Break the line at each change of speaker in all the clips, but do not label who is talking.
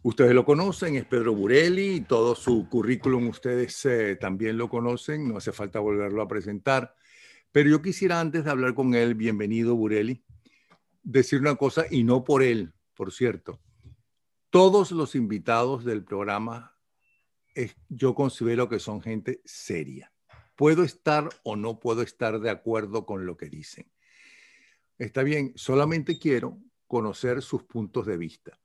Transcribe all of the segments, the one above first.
Ustedes lo conocen, es Pedro Burelli, todo su currículum ustedes también lo conocen, no hace falta volverlo a presentar. Pero yo quisiera, antes de hablar con él, bienvenido Burelli, decir una cosa, y no por él, por cierto. Todos los invitados del programa yo considero que son gente seria. Puedo estar o no puedo estar de acuerdo con lo que dicen. Está bien, solamente quiero conocer sus puntos de vista.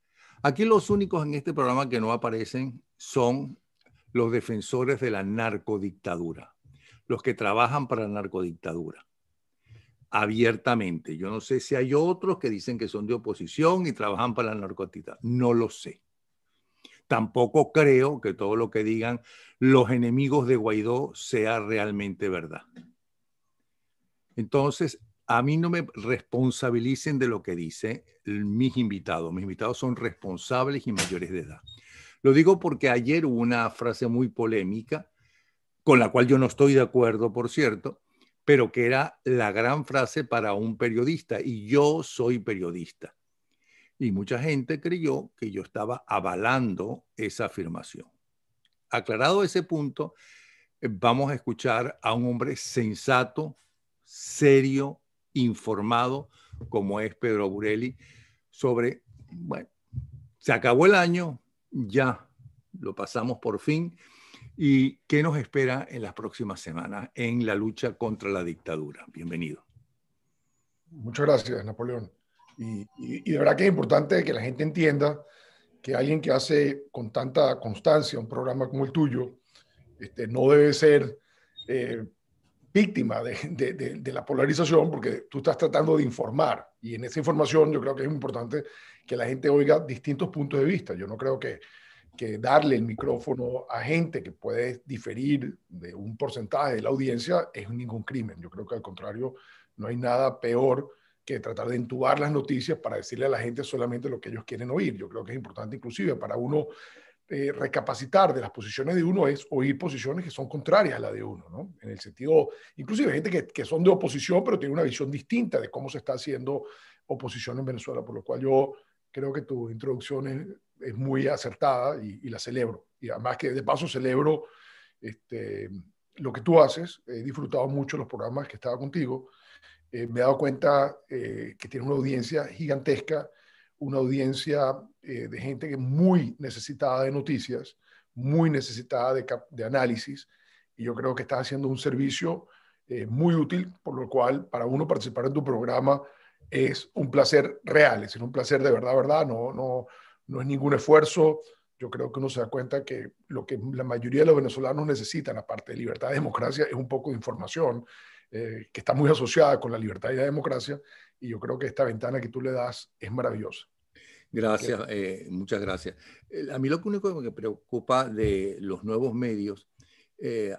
Aquí los únicos en este programa que no aparecen son los defensores de la narcodictadura, los que trabajan para la narcodictadura, abiertamente. Yo no sé si hay otros que dicen que son de oposición y trabajan para la narcodictadura. No lo sé. Tampoco creo que todo lo que digan los enemigos de Guaidó sea realmente verdad. Entonces, a mí no me responsabilicen de lo que dicen mis invitados. Mis invitados son responsables y mayores de edad. Lo digo porque ayer hubo una frase muy polémica, con la cual yo no estoy de acuerdo, por cierto, pero que era la gran frase para un periodista, y yo soy periodista. Y mucha gente creyó que yo estaba avalando esa afirmación. Aclarado ese punto, vamos a escuchar a un hombre sensato, serio, informado, como es Pedro Burelli, sobre, bueno, se acabó el año, ya lo pasamos por fin, y qué nos espera en las próximas semanas en la lucha contra la dictadura. Bienvenido.
Muchas gracias, Napoleón. Y de verdad que es importante que la gente entienda que alguien que hace con tanta constancia un programa como el tuyo no debe ser víctima de la polarización, porque tú estás tratando de informar, y en esa información yo creo que es importante que la gente oiga distintos puntos de vista. Yo no creo que darle el micrófono a gente que puede diferir de un porcentaje de la audiencia es ningún crimen. Yo creo que al contrario, no hay nada peor que tratar de entubar las noticias para decirle a la gente solamente lo que ellos quieren oír. Yo creo que es importante inclusive para uno recapacitar de las posiciones de uno es oír posiciones que son contrarias a la de uno, ¿no? En el sentido, inclusive gente que son de oposición, pero tiene una visión distinta de cómo se está haciendo oposición en Venezuela, por lo cual yo creo que tu introducción es muy acertada y la celebro. Y además que de paso celebro lo que tú haces. He disfrutado mucho los programas que estaba contigo. Me he dado cuenta que tienes una audiencia gigantesca, una audiencia de gente que es muy necesitada de noticias, muy necesitada de análisis, y yo creo que estás haciendo un servicio muy útil, por lo cual para uno participar en tu programa es un placer real, es un placer de verdad, verdad, no es ningún esfuerzo. Yo creo que uno se da cuenta que lo que la mayoría de los venezolanos necesitan, aparte de libertad y democracia, es un poco de información, que está muy asociada con la libertad y la democracia, y yo creo que esta ventana que tú le das es maravillosa.
Gracias, muchas gracias. A mí lo único que me preocupa de los nuevos medios, de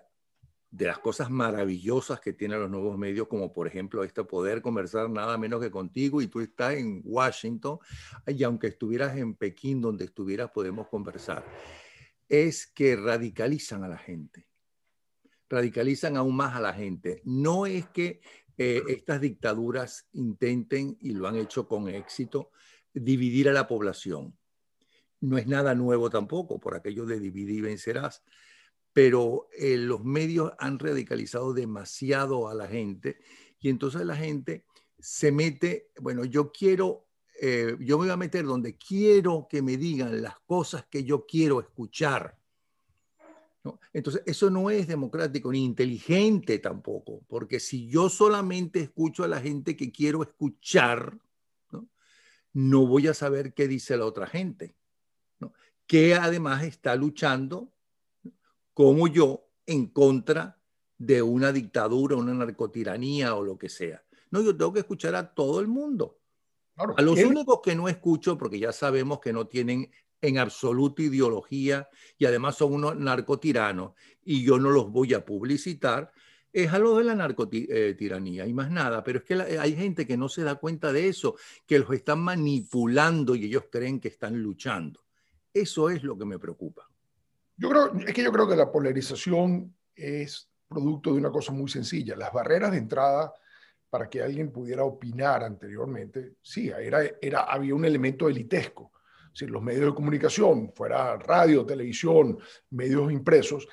las cosas maravillosas que tienen los nuevos medios, como por ejemplo poder conversar nada menos que contigo, y tú estás en Washington, y aunque estuvieras en Pekín, donde estuvieras, podemos conversar, es que radicalizan a la gente. Radicalizan aún más a la gente. No es que estas dictaduras intenten, y lo han hecho con éxito, dividir a la población. No es nada nuevo tampoco, por aquello de dividir y vencerás, pero los medios han radicalizado demasiado a la gente, y entonces la gente se mete, bueno, yo me voy a meter donde quiero que me digan las cosas que yo quiero escuchar, ¿no? Entonces, eso no es democrático ni inteligente tampoco, porque si yo solamente escucho a la gente que quiero escuchar, ¿no? No voy a saber qué dice la otra gente, ¿no? Que además está luchando, como yo, en contra de una dictadura, una narcotiranía o lo que sea. No, yo tengo que escuchar a todo el mundo.
Claro,
A los únicos que no escucho, porque ya sabemos que no tienen en absoluto ideología y además son unos narcotiranos y yo no los voy a publicitar, es a los de la narcotiranía y más nada. Pero es que hay gente que no se da cuenta de eso, que los están manipulando y ellos creen que están luchando. Eso es lo que me preocupa.
yo creo que la polarización es producto de una cosa muy sencilla. Las barreras de entrada para que alguien pudiera opinar anteriormente, sí, había un elemento elitesco. Si los medios de comunicación, fuera radio, televisión, medios impresos,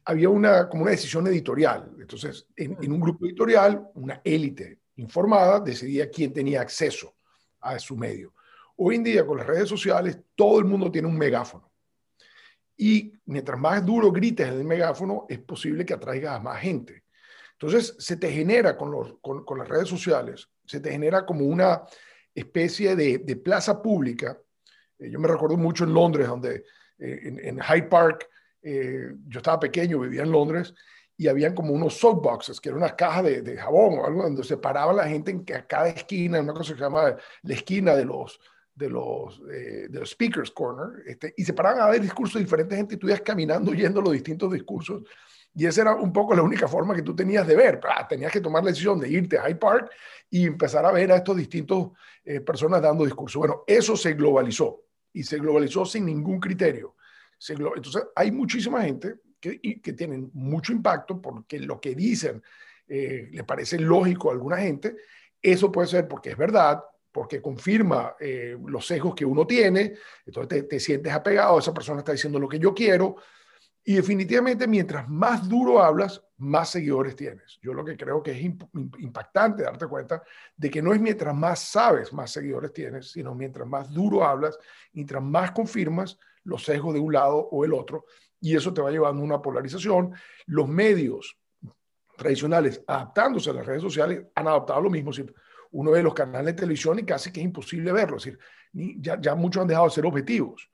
había como una decisión editorial. Entonces, en un grupo editorial, una élite informada decidía quién tenía acceso a su medio. Hoy en día, con las redes sociales, todo el mundo tiene un megáfono. Y mientras más duro grites en el megáfono, es posible que atraigas a más gente. Entonces, se te genera con las redes sociales, se te genera como una especie de plaza pública. Yo me recuerdo mucho en Londres, donde en Hyde Park, yo estaba pequeño, vivía en Londres, y habían como unos soapboxes, que eran unas cajas de jabón o algo, donde se paraba la gente en cada esquina, una cosa que se llama la esquina de los speakers corner, y se paraban a dar discursos de diferentes gente y tú ibas caminando oyendo los distintos discursos. Y esa era un poco la única forma que tú tenías de ver. Tenías que tomar la decisión de irte a Hyde Park y empezar a ver a estos distintos personas dando discursos. Bueno, eso se globalizó y se globalizó sin ningún criterio. Entonces, hay muchísima gente que tienen mucho impacto porque lo que dicen le parece lógico a alguna gente. Eso puede ser porque es verdad, porque confirma los sesgos que uno tiene, entonces te sientes apegado, esa persona está diciendo lo que yo quiero, y definitivamente mientras más duro hablas, más seguidores tienes. Yo lo que creo que es impactante darte cuenta de que no es mientras más sabes, más seguidores tienes, sino mientras más duro hablas, mientras más confirmas los sesgos de un lado o el otro, y eso te va llevando a una polarización. Los medios tradicionales, adaptándose a las redes sociales, han adoptado lo mismo. Uno ve los canales de televisión y casi que es imposible verlo. Es decir, ya muchos han dejado de ser objetivos,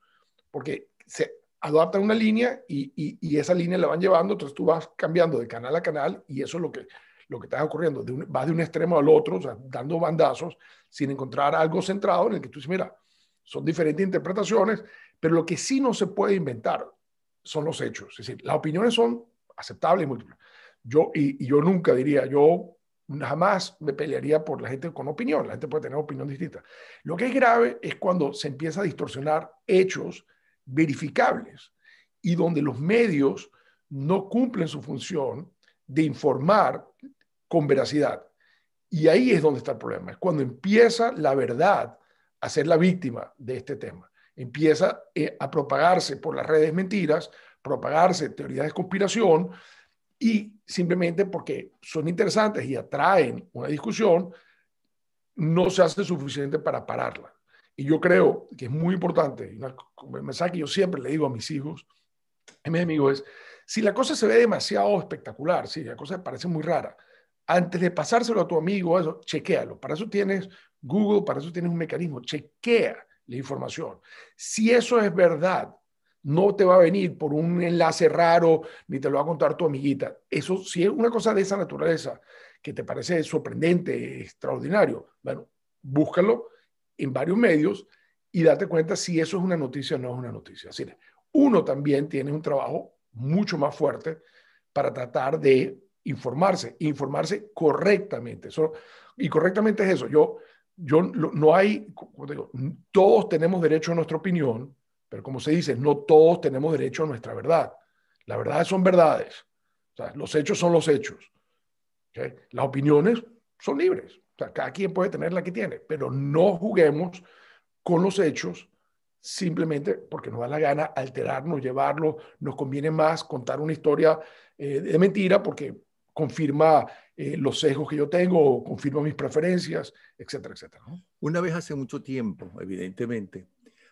porque se adaptan una línea y esa línea la van llevando, entonces tú vas cambiando de canal a canal y eso es lo que está ocurriendo. Vas de un extremo al otro, o sea, dando bandazos sin encontrar algo centrado en el que tú dices, mira, son diferentes interpretaciones, pero lo que sí no se puede inventar son los hechos. Es decir, las opiniones son aceptables y múltiples. Yo nunca diría, yo jamás me pelearía por la gente con opinión. La gente puede tener opinión distinta. Lo que es grave es cuando se empieza a distorsionar hechos verificables y donde los medios no cumplen su función de informar con veracidad. Y ahí es donde está el problema. Es cuando empieza la verdad a ser la víctima de este tema. Empieza a propagarse por las redes mentiras, propagarse teorías de conspiración, y simplemente porque son interesantes y atraen una discusión, no se hace suficiente para pararla. Y yo creo que es muy importante, un mensaje que yo siempre le digo a mis hijos, a mis amigos, es, si la cosa se ve demasiado espectacular, si la cosa parece muy rara, antes de pasárselo a tu amigo, eso, chequéalo. Para eso tienes Google, para eso tienes un mecanismo, chequea la información. Si eso es verdad, no te va a venir por un enlace raro, ni te lo va a contar tu amiguita. Eso, si es una cosa de esa naturaleza que te parece sorprendente, extraordinario, bueno, búscalo en varios medios y date cuenta si eso es una noticia o no es una noticia. Así que uno también tiene un trabajo mucho más fuerte para tratar de informarse correctamente. Y correctamente es eso. No hay, como te digo, todos tenemos derecho a nuestra opinión, pero como se dice, no todos tenemos derecho a nuestra verdad. Las verdades son verdades. O sea, los hechos son los hechos. ¿Okay? Las opiniones son libres. O sea, cada quien puede tener la que tiene, pero no juguemos con los hechos simplemente porque nos da la gana alterarnos, llevarlo, nos conviene más contar una historia de mentira porque confirma los sesgos que yo tengo, o confirma mis preferencias, etcétera, etcétera, ¿no?
Una vez hace mucho tiempo, evidentemente,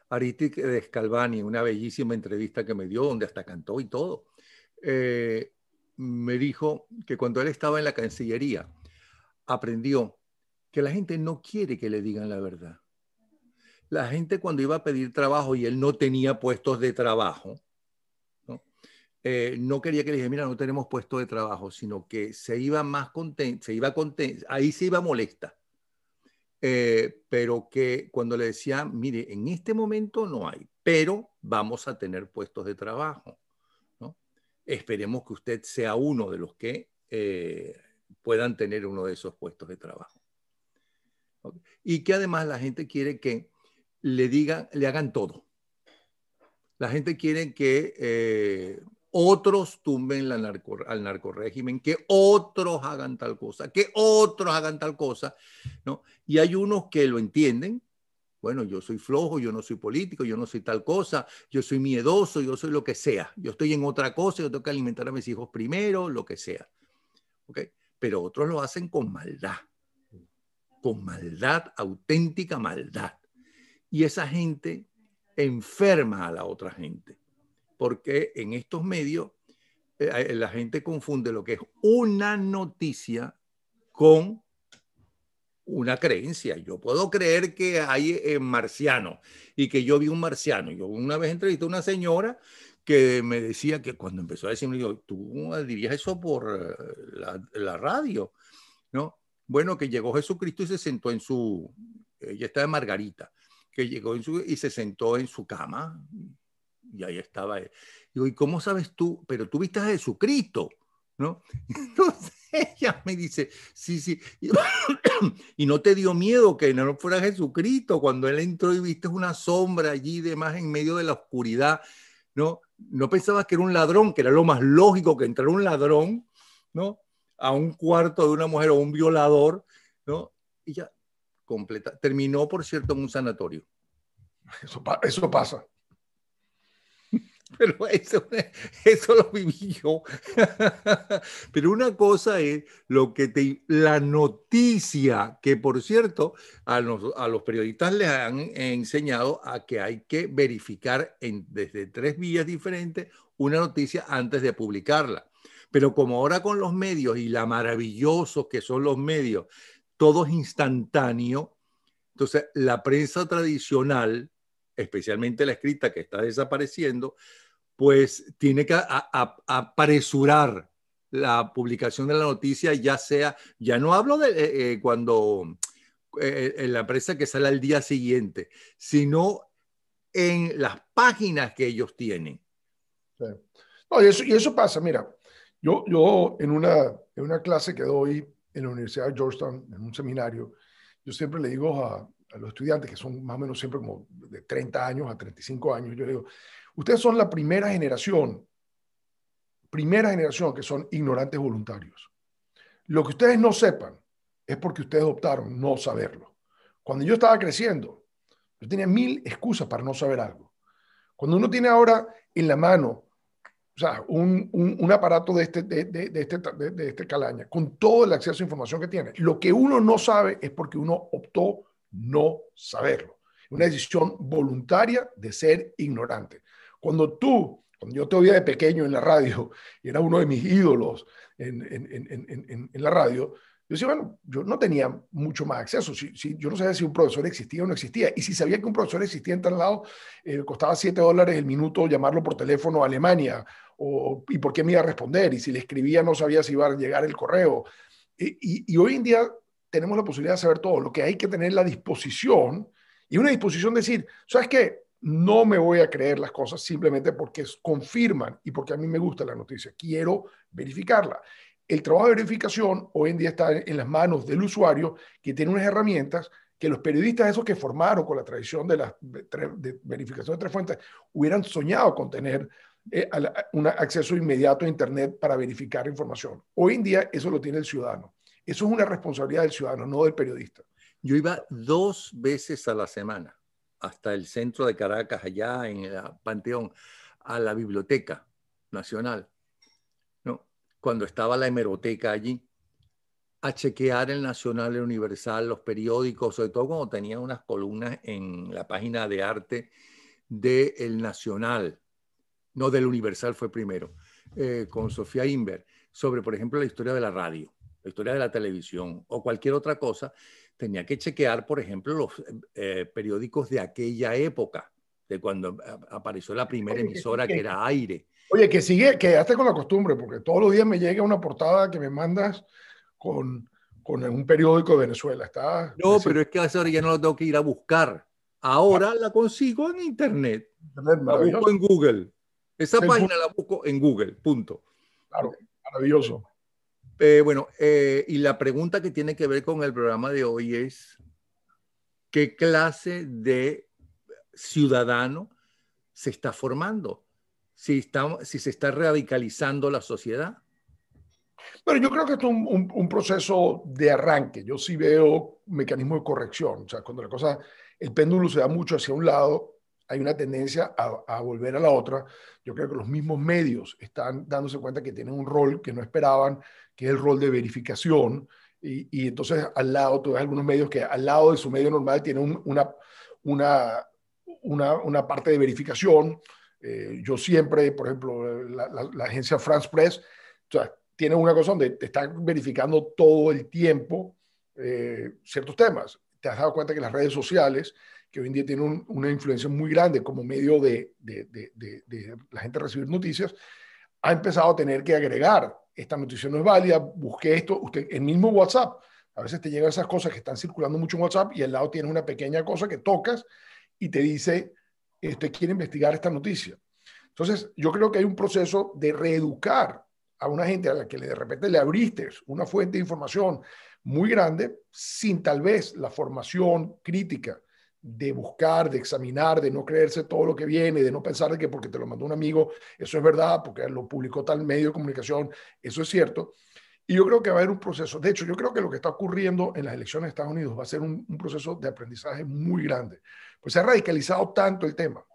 Aristik de Scalvani, una bellísima entrevista que me dio, donde hasta cantó y todo, me dijo que cuando él estaba en la Cancillería, aprendió que la gente no quiere que le digan la verdad. La gente cuando iba a pedir trabajo y él no tenía puestos de trabajo, ¿no? No quería que le dijera, mira, no tenemos puesto de trabajo, sino que se iba más contento, ahí se iba molesta. Pero que cuando le decía, mire, en este momento no hay, pero vamos a tener puestos de trabajo, ¿no? Esperemos que usted sea uno de los que puedan tener uno de esos puestos de trabajo. ¿Okay? Y que además la gente quiere que le hagan todo. La gente quiere que otros tumben al narcorrégimen, que otros hagan tal cosa, que otros hagan tal cosa, ¿no? Y hay unos que lo entienden. Bueno, yo soy flojo, yo no soy político, yo no soy tal cosa, yo soy miedoso, yo soy lo que sea. Yo estoy en otra cosa, yo tengo que alimentar a mis hijos primero, lo que sea. ¿Okay? Pero otros lo hacen con maldad, auténtica maldad. Y esa gente enferma a la otra gente, porque en estos medios la gente confunde lo que es una noticia con una creencia. Yo puedo creer que hay marcianos y que yo vi un marciano. Yo una vez entrevisté a una señora que me decía que cuando empezó a decirme, digo, tú dirías eso por la radio, ¿no? Bueno, que llegó Jesucristo y se sentó en su, ella estaba en Margarita, que llegó y se sentó en su cama y ahí estaba él. Digo, ¿y cómo sabes tú? Pero tú viste a Jesucristo, ¿no? Entonces ella me dice, sí, sí. Y no te dio miedo que no fuera Jesucristo cuando él entró y viste una sombra allí de más en medio de la oscuridad, ¿no? No pensabas que era un ladrón, que era lo más lógico que entrara un ladrón, ¿no? A un cuarto de una mujer o un violador, ¿no? Y ya completa. Terminó, por cierto, en un sanatorio.
Eso pasa.
Pero eso lo viví yo. Pero una cosa es la noticia, que por cierto, a los periodistas les han enseñado a que hay que verificar desde 3 vías diferentes una noticia antes de publicarla. Pero como ahora con los medios y la maravillosos que son los medios, todo es instantáneo, entonces la prensa tradicional, especialmente la escrita que está desapareciendo, pues tiene que apresurar la publicación de la noticia, ya no hablo de cuando en la prensa que sale al día siguiente, sino en las páginas que ellos tienen.
Sí. No, y eso pasa, mira, yo en una clase que doy en la Universidad de Georgetown, en un seminario, yo siempre le digo a los estudiantes, que son más o menos siempre como de 30 años a 35 años, yo le digo, ustedes son la primera generación que son ignorantes voluntarios. Lo que ustedes no sepan es porque ustedes optaron no saberlo. Cuando yo estaba creciendo, yo tenía 1000 excusas para no saber algo. Cuando uno tiene ahora en la mano, o sea, un aparato de este calaña, con todo el acceso a información que tiene, lo que uno no sabe es porque uno optó no saberlo. Una decisión voluntaria de ser ignorante. Cuando yo te oía de pequeño en la radio, y era uno de mis ídolos en la radio, yo decía, bueno, yo no tenía mucho más acceso. Yo no sabía si un profesor existía o no existía. Y si sabía que un profesor existía en tal lado, costaba $7 el minuto llamarlo por teléfono a Alemania. ¿Y por qué me iba a responder? Y si le escribía no sabía si iba a llegar el correo. Y hoy en día tenemos la posibilidad de saber todo. Lo que hay que tener la disposición, y una disposición de decir, ¿sabes qué? No me voy a creer las cosas simplemente porque confirman y porque a mí me gusta la noticia. Quiero verificarla. El trabajo de verificación hoy en día está en las manos del usuario, que tiene unas herramientas que los periodistas esos que formaron con la tradición de verificación de 3 fuentes hubieran soñado con tener un acceso inmediato a Internet para verificar información. Hoy en día eso lo tiene el ciudadano. Eso es una responsabilidad del ciudadano, no del periodista.
Yo iba 2 veces a la semana hasta el centro de Caracas, allá en el Panteón, a la Biblioteca Nacional, ¿no? Cuando estaba la hemeroteca allí, a chequear el Nacional, el Universal, los periódicos, sobre todo cuando tenía unas columnas en la página de arte del Nacional, no del Universal fue primero, con Sofía Inver, sobre, por ejemplo, la historia de la radio, la historia de la televisión o cualquier otra cosa. Tenía que chequear, por ejemplo, los periódicos de aquella época, de cuando apareció la primera emisora que era Aire.
Oye, quedaste con la costumbre, porque todos los días me llega una portada que me mandas con un periódico de Venezuela.
No, pero es que a esa hora ya no la tengo que ir a buscar. Ahora la consigo en Internet. La busco en Google. Esa página la busco en Google, punto.
Claro, maravilloso.
Bueno, y la pregunta que tiene que ver con el programa de hoy es, ¿qué clase de ciudadano se está formando? si se está radicalizando la sociedad?
Pero yo creo que esto es un proceso de arranque. Yo sí veo un mecanismo de corrección. O sea, cuando la cosa, el péndulo se da mucho hacia un lado, hay una tendencia a volver a la otra. Yo creo que los mismos medios están dándose cuenta que tienen un rol que no esperaban, que es el rol de verificación. Y entonces al lado, tú ves algunos medios que al lado de su medio normal tienen una, una parte de verificación. Yo siempre, por ejemplo, la agencia France Press, o sea, tiene una cosa donde te están verificando todo el tiempo ciertos temas. Te has dado cuenta que las redes sociales, que hoy en día tienen una influencia muy grande como medio de la gente recibir noticias, ha empezado a tener que agregar, esta noticia no es válida, busqué esto, usted, el mismo WhatsApp, a veces te llegan esas cosas que están circulando mucho en WhatsApp y al lado tienes una pequeña cosa que tocas y te dice, usted quiere investigar esta noticia. Entonces, yo creo que hay un proceso de reeducar a una gente a la que de repente le abriste una fuente de información muy grande sin tal vez la formación crítica de buscar, de examinar, de no creerse todo lo que viene, de no pensar de que porque te lo mandó un amigo, eso es verdad, porque lo publicó tal medio de comunicación, eso es cierto. Y yo creo que va a haber un proceso. De hecho, yo creo que lo que está ocurriendo en las elecciones de Estados Unidos va a ser un proceso de aprendizaje muy grande. Pues se ha radicalizado tanto el tema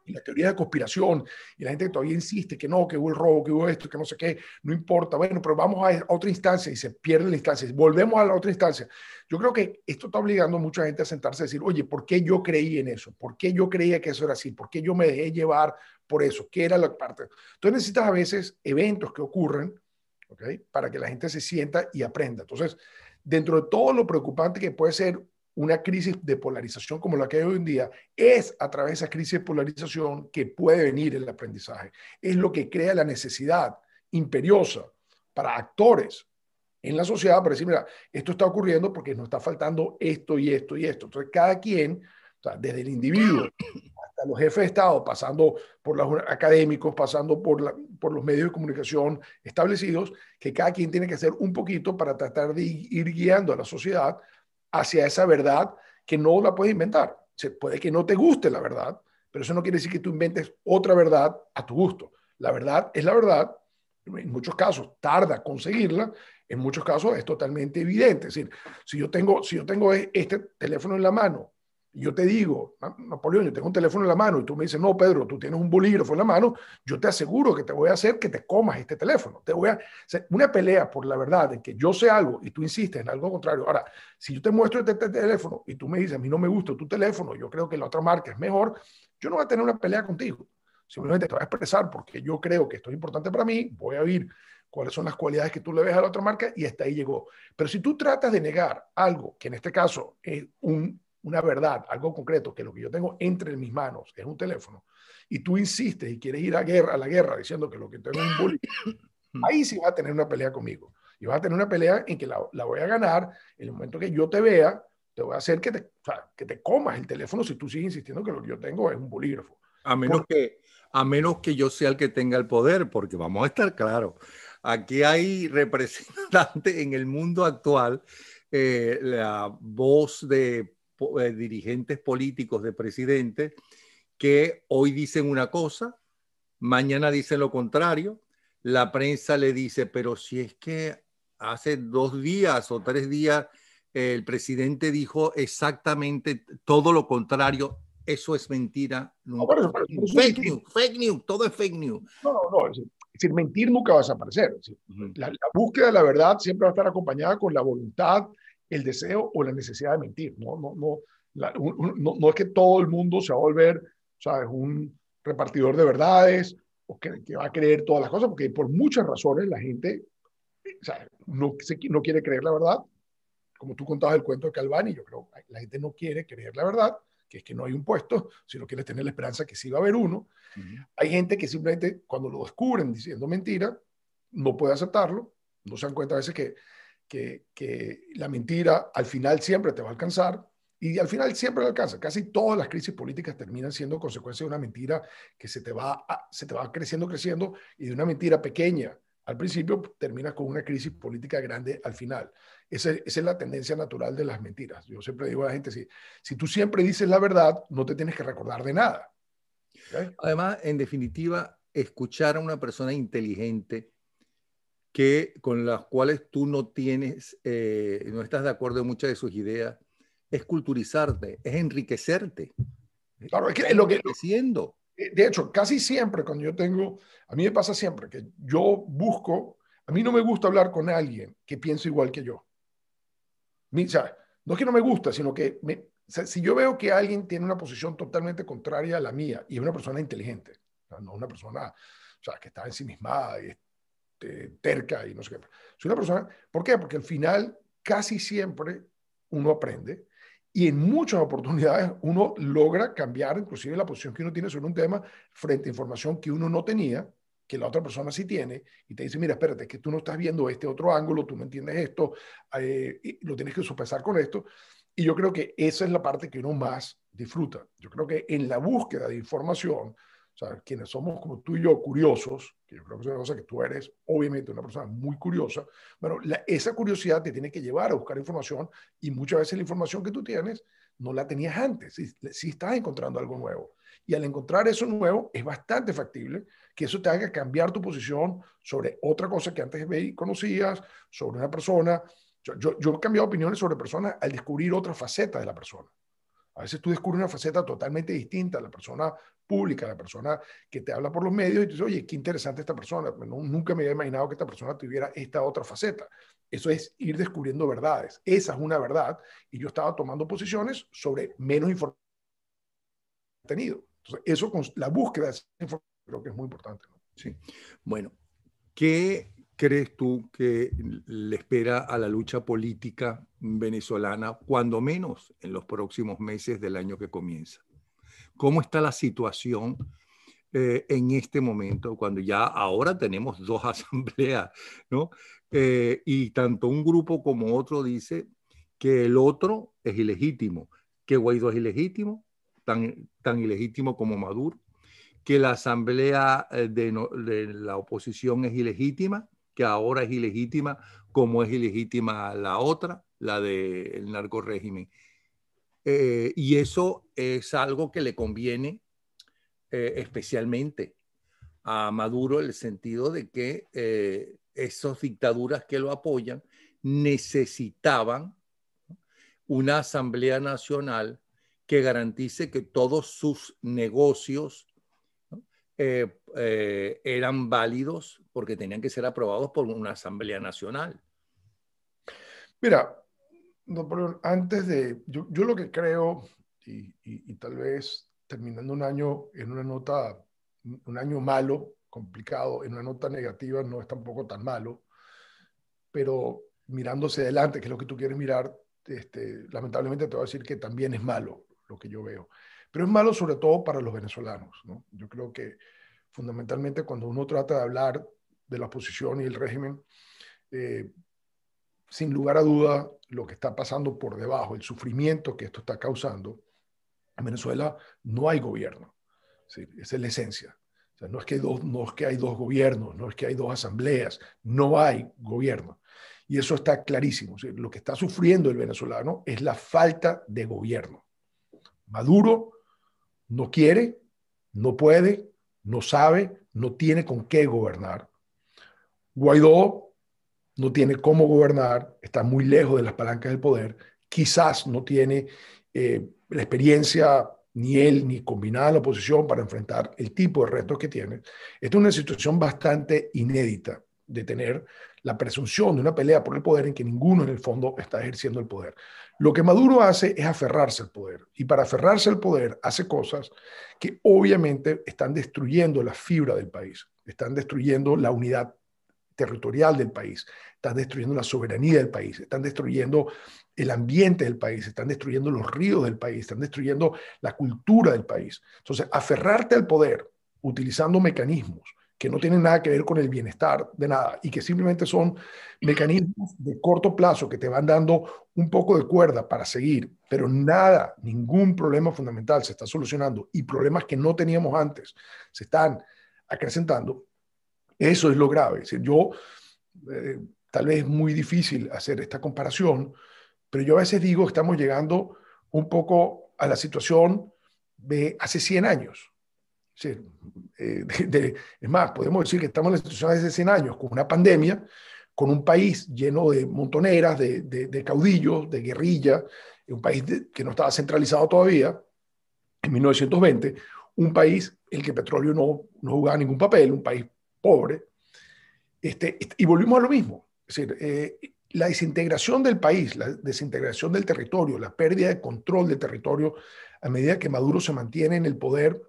y la teoría de conspiración, y la gente que todavía insiste que no, que hubo el robo, que hubo esto, que no sé qué, no importa, bueno, pero vamos a otra instancia y se pierde la instancia, volvemos a la otra instancia. Yo creo que esto está obligando a mucha gente a sentarse y decir, oye, ¿por qué yo creí en eso? ¿Por qué yo creía que eso era así? ¿Por qué yo me dejé llevar por eso? ¿Qué era la parte? Entonces necesitas a veces eventos que ocurren, ¿ok? Para que la gente se sienta y aprenda. Entonces, dentro de todo lo preocupante que puede ser una crisis de polarización como la que hay hoy en día, es a través de esa crisis de polarización que puede venir el aprendizaje. Es lo que crea la necesidad imperiosa para actores en la sociedad para decir, mira, esto está ocurriendo porque nos está faltando esto y esto y esto. Entonces, cada quien, o sea, desde el individuo hasta los jefes de Estado, pasando por los académicos, pasando por los medios de comunicación establecidos, que cada quien tiene que hacer un poquito para tratar de ir guiando a la sociedad hacia esa verdad que no la puedes inventar. Se puede que no te guste la verdad, pero eso no quiere decir que tú inventes otra verdad a tu gusto. La verdad es la verdad. En muchos casos tarda conseguirla, en muchos casos es totalmente evidente. Es decir, si yo tengo este teléfono en la mano y yo te digo, Napoleón, yo tengo un teléfono en la mano y tú me dices, no, Pedro, tú tienes un bolígrafo en la mano, yo te aseguro que te voy a hacer que te comas este teléfono. Te voy a hacer una pelea por la verdad de que yo sé algo y tú insistes en algo contrario. Ahora, si yo te muestro este teléfono y tú me dices, a mí no me gusta tu teléfono, yo creo que la otra marca es mejor, yo no voy a tener una pelea contigo. Simplemente te voy a expresar porque yo creo que esto es importante para mí, voy a oír cuáles son las cualidades que tú le ves a la otra marca y hasta ahí llegó. Pero si tú tratas de negar algo, que en este caso es una verdad, algo concreto, que lo que yo tengo entre mis manos es un teléfono, y tú insistes y quieres ir a la guerra diciendo que lo que tengo es un bullying, ahí sí vas a tener una pelea conmigo. Y vas a tener una pelea en que la voy a ganar en el momento que yo te vea, te voy a hacer que te comas el teléfono si tú sigues insistiendo que lo que yo tengo es un bolígrafo.
A menos que, a menos que yo sea el que tenga el poder, porque vamos a estar claros, aquí hay representantes en el mundo actual, la voz de dirigentes políticos, de presidentes, que hoy dicen una cosa, mañana dicen lo contrario, la prensa le dice, pero si es que hace 2 días o 3 días el presidente dijo exactamente todo lo contrario, eso es mentira. Nunca. Fake news, todo es fake news.
No. Es decir, mentir nunca va a desaparecer. Es decir, la búsqueda de la verdad siempre va a estar acompañada con la voluntad, el deseo o la necesidad de mentir. No es que todo el mundo se va a volver, ¿sabes?, un repartidor de verdades o que va a creer todas las cosas, porque por muchas razones la gente, o sea, no quiere creer la verdad. Como tú contabas el cuento de Calvani, yo creo que la gente no quiere creer la verdad, que es que no hay un puesto, sino quiere tener la esperanza que sí va a haber uno. Hay gente que simplemente cuando lo descubren diciendo mentira, no puede aceptarlo, no se dan cuenta a veces que la mentira al final siempre te va a alcanzar y al final siempre le alcanza. Casi todas las crisis políticas terminan siendo consecuencia de una mentira que se te va creciendo y de una mentira pequeña al principio termina con una crisis política grande al final. Esa es la tendencia natural de las mentiras. Yo siempre digo a la gente, si tú siempre dices la verdad, no te tienes que recordar de nada.
¿Okay? Además, en definitiva, escuchar a una persona inteligente con las cuales tú no tienes, no estás de acuerdo en muchas de sus ideas, es culturizarte, es enriquecerte.
Claro, es que
Estás enriqueciendo.
de hecho, casi siempre cuando yo tengo, a mí me pasa siempre que yo busco, a mí no me gusta hablar con alguien que piense igual que yo. O sea, no es que no me gusta, sino que o sea, si yo veo que alguien tiene una posición totalmente contraria a la mía y es una persona inteligente, o sea, no una persona, o sea, que está ensimismada y terca y no sé qué. Soy una persona, ¿por qué? Porque al final casi siempre uno aprende y en muchas oportunidades uno logra cambiar inclusive la posición que uno tiene sobre un tema frente a información que uno no tenía, que la otra persona sí tiene, y te dice, mira, espérate, que tú no estás viendo este otro ángulo, tú no entiendes esto, y lo tienes que sopesar con esto. Y yo creo que esa es la parte que uno más disfruta. Yo creo que en la búsqueda de información, o sea, quienes somos como tú y yo curiosos, que yo creo que es una cosa que tú eres, obviamente, una persona muy curiosa, bueno, esa curiosidad te tiene que llevar a buscar información y muchas veces la información que tú tienes no la tenías antes, si estás encontrando algo nuevo. Y al encontrar eso nuevo, es bastante factible que eso te haga cambiar tu posición sobre otra cosa que antes conocías, sobre una persona. Yo he cambiado opiniones sobre personas al descubrir otra faceta de la persona. A veces tú descubres una faceta totalmente distinta, la persona pública, la persona que te habla por los medios y tú dices, oye, qué interesante esta persona. Nunca me había imaginado que esta persona tuviera esta otra faceta. Eso es ir descubriendo verdades. Esa es una verdad y yo estaba tomando posiciones sobre menos información tenido. Entonces, eso con la búsqueda de esa información creo que es muy importante, ¿no?
Sí. Bueno, ¿qué crees tú que le espera a la lucha política venezolana, cuando menos en los próximos meses del año que comienza? ¿Cómo está la situación en este momento, cuando ya ahora tenemos dos asambleas, ¿no? Y tanto un grupo como otro dice que el otro es ilegítimo, que Guaidó es ilegítimo, tan ilegítimo como Maduro, que la asamblea de la oposición es ilegítima, que ahora es ilegítima como es ilegítima la otra, la del narcorrégimen. Y eso es algo que le conviene especialmente a Maduro, en el sentido de que esas dictaduras que lo apoyan necesitaban una Asamblea Nacional que garantice que todos sus negocios, ¿no? Eran válidos porque tenían que ser aprobados por una Asamblea Nacional.
Mira, Napoleón, antes de, yo lo que creo, y tal vez terminando un año en una nota, un año malo, complicado, en una nota negativa no es tampoco tan malo, pero mirándose adelante, que es lo que tú quieres mirar, lamentablemente te voy a decir que también es malo lo que yo veo. Pero es malo sobre todo para los venezolanos, ¿no? Yo creo que fundamentalmente cuando uno trata de hablar de la oposición y el régimen, eh, sin lugar a duda, lo que está pasando por debajo, el sufrimiento que esto está causando, en Venezuela no hay gobierno. ¿Sí? Esa es la esencia. O sea, no es que hay dos gobiernos, no es que hay dos asambleas, no hay gobierno. Y eso está clarísimo. ¿Sí? Lo que está sufriendo el venezolano es la falta de gobierno. Maduro no quiere, no puede, no sabe, no tiene con qué gobernar. Guaidó no tiene cómo gobernar, está muy lejos de las palancas del poder, quizás no tiene la experiencia ni él ni combinada la oposición para enfrentar el tipo de retos que tiene. Esta es una situación bastante inédita de tener la presunción de una pelea por el poder en que ninguno en el fondo está ejerciendo el poder. Lo que Maduro hace es aferrarse al poder y para aferrarse al poder hace cosas que obviamente están destruyendo la fibra del país, están destruyendo la unidad territorial del país, están destruyendo la soberanía del país, están destruyendo el ambiente del país, están destruyendo los ríos del país, están destruyendo la cultura del país. Entonces, aferrarte al poder utilizando mecanismos que no tienen nada que ver con el bienestar de nada y que simplemente son mecanismos de corto plazo que te van dando un poco de cuerda para seguir, pero nada, ningún problema fundamental se está solucionando y problemas que no teníamos antes se están acrecentando. Eso es lo grave. Es decir, tal vez es muy difícil hacer esta comparación, pero yo a veces digo que estamos llegando un poco a la situación de hace 100 años. Sí, es más, podemos decir que estamos en la situación de hace 100 años, con una pandemia, con un país lleno de montoneras, de caudillos, de guerrilla, un país que no estaba centralizado todavía, en 1920, un país en el que el petróleo no jugaba ningún papel, un país pobre, y volvimos a lo mismo. Es decir, la desintegración del país, la desintegración del territorio, la pérdida de control del territorio a medida que Maduro se mantiene en el poder,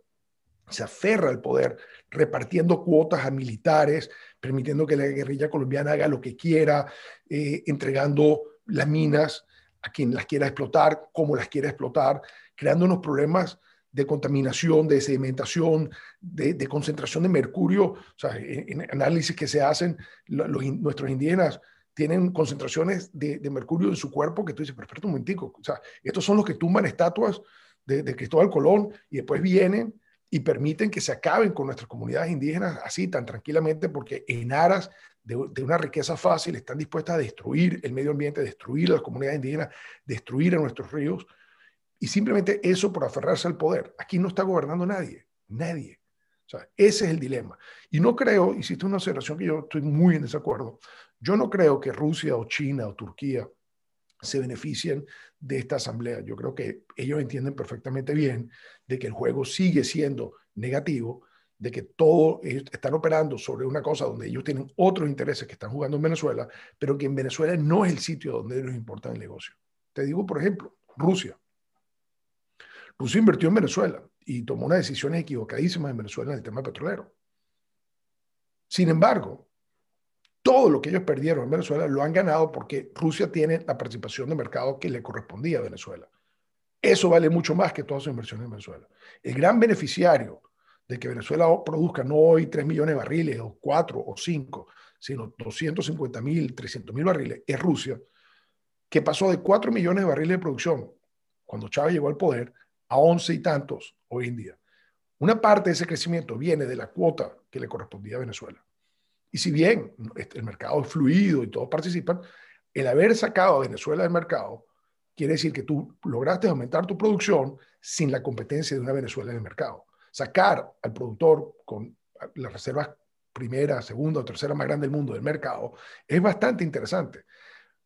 se aferra al poder, repartiendo cuotas a militares, permitiendo que la guerrilla colombiana haga lo que quiera, entregando las minas a quien las quiera explotar, como las quiera explotar, creando unos problemas de contaminación, de sedimentación, de concentración de mercurio. O sea, en análisis que se hacen, nuestros indígenas tienen concentraciones de mercurio en su cuerpo que tú dices, pero espérate un momentico, o sea, estos son los que tumban estatuas de Cristóbal Colón y después vienen y permiten que se acaben con nuestras comunidades indígenas así tan tranquilamente porque en aras de una riqueza fácil están dispuestas a destruir el medio ambiente, destruir a las comunidades indígenas, destruir a nuestros ríos y simplemente eso por aferrarse al poder. Aquí no está gobernando nadie, nadie. O sea, ese es el dilema. Y no creo, hiciste una observación que yo estoy muy en desacuerdo, yo no creo que Rusia o China o Turquía se beneficien de esta asamblea. Yo creo que ellos entienden perfectamente bien de que el juego sigue siendo negativo, de que todo están operando sobre una cosa donde ellos tienen otros intereses que están jugando en Venezuela, pero que en Venezuela no es el sitio donde les importa el negocio. Te digo, por ejemplo, Rusia. Rusia invirtió en Venezuela y tomó unas decisiones equivocadísimas en Venezuela en el tema petrolero. Sin embargo, todo lo que ellos perdieron en Venezuela lo han ganado porque Rusia tiene la participación de mercado que le correspondía a Venezuela. Eso vale mucho más que todas sus inversiones en Venezuela. El gran beneficiario de que Venezuela produzca no hoy 3 millones de barriles o 4 o 5, sino 250.000, 300.000 barriles, es Rusia, que pasó de 4 millones de barriles de producción cuando Chávez llegó al poder a 11 y tantos hoy en día. Una parte de ese crecimiento viene de la cuota que le correspondía a Venezuela. Y si bien el mercado es fluido y todos participan, el haber sacado a Venezuela del mercado quiere decir que tú lograste aumentar tu producción sin la competencia de una Venezuela en el mercado. Sacar al productor con las reservas primera, segunda o tercera más grande del mundo del mercado es bastante interesante.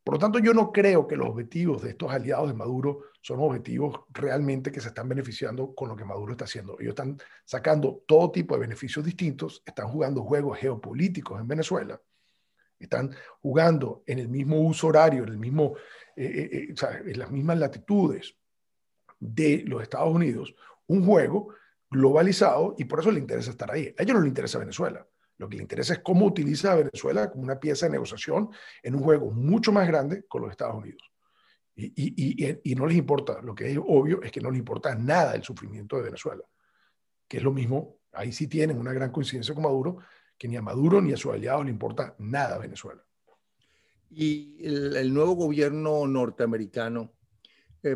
Por lo tanto, yo no creo que los objetivos de estos aliados de Maduro son objetivos realmente que se están beneficiando con lo que Maduro está haciendo. Ellos están sacando todo tipo de beneficios distintos, están jugando juegos geopolíticos en Venezuela, están jugando en el mismo uso horario, en, el mismo, o sea, en las mismas latitudes de los Estados Unidos, un juego globalizado y por eso le interesa estar ahí. A ellos no les interesa Venezuela. Lo que le interesa es cómo utiliza a Venezuela como una pieza de negociación en un juego mucho más grande con los Estados Unidos. Y no les importa, lo que es obvio es que no les importa nada el sufrimiento de Venezuela, que es lo mismo, ahí sí tienen una gran coincidencia con Maduro, que ni a Maduro ni a sus aliados le importa nada a Venezuela.
Y el nuevo gobierno norteamericano,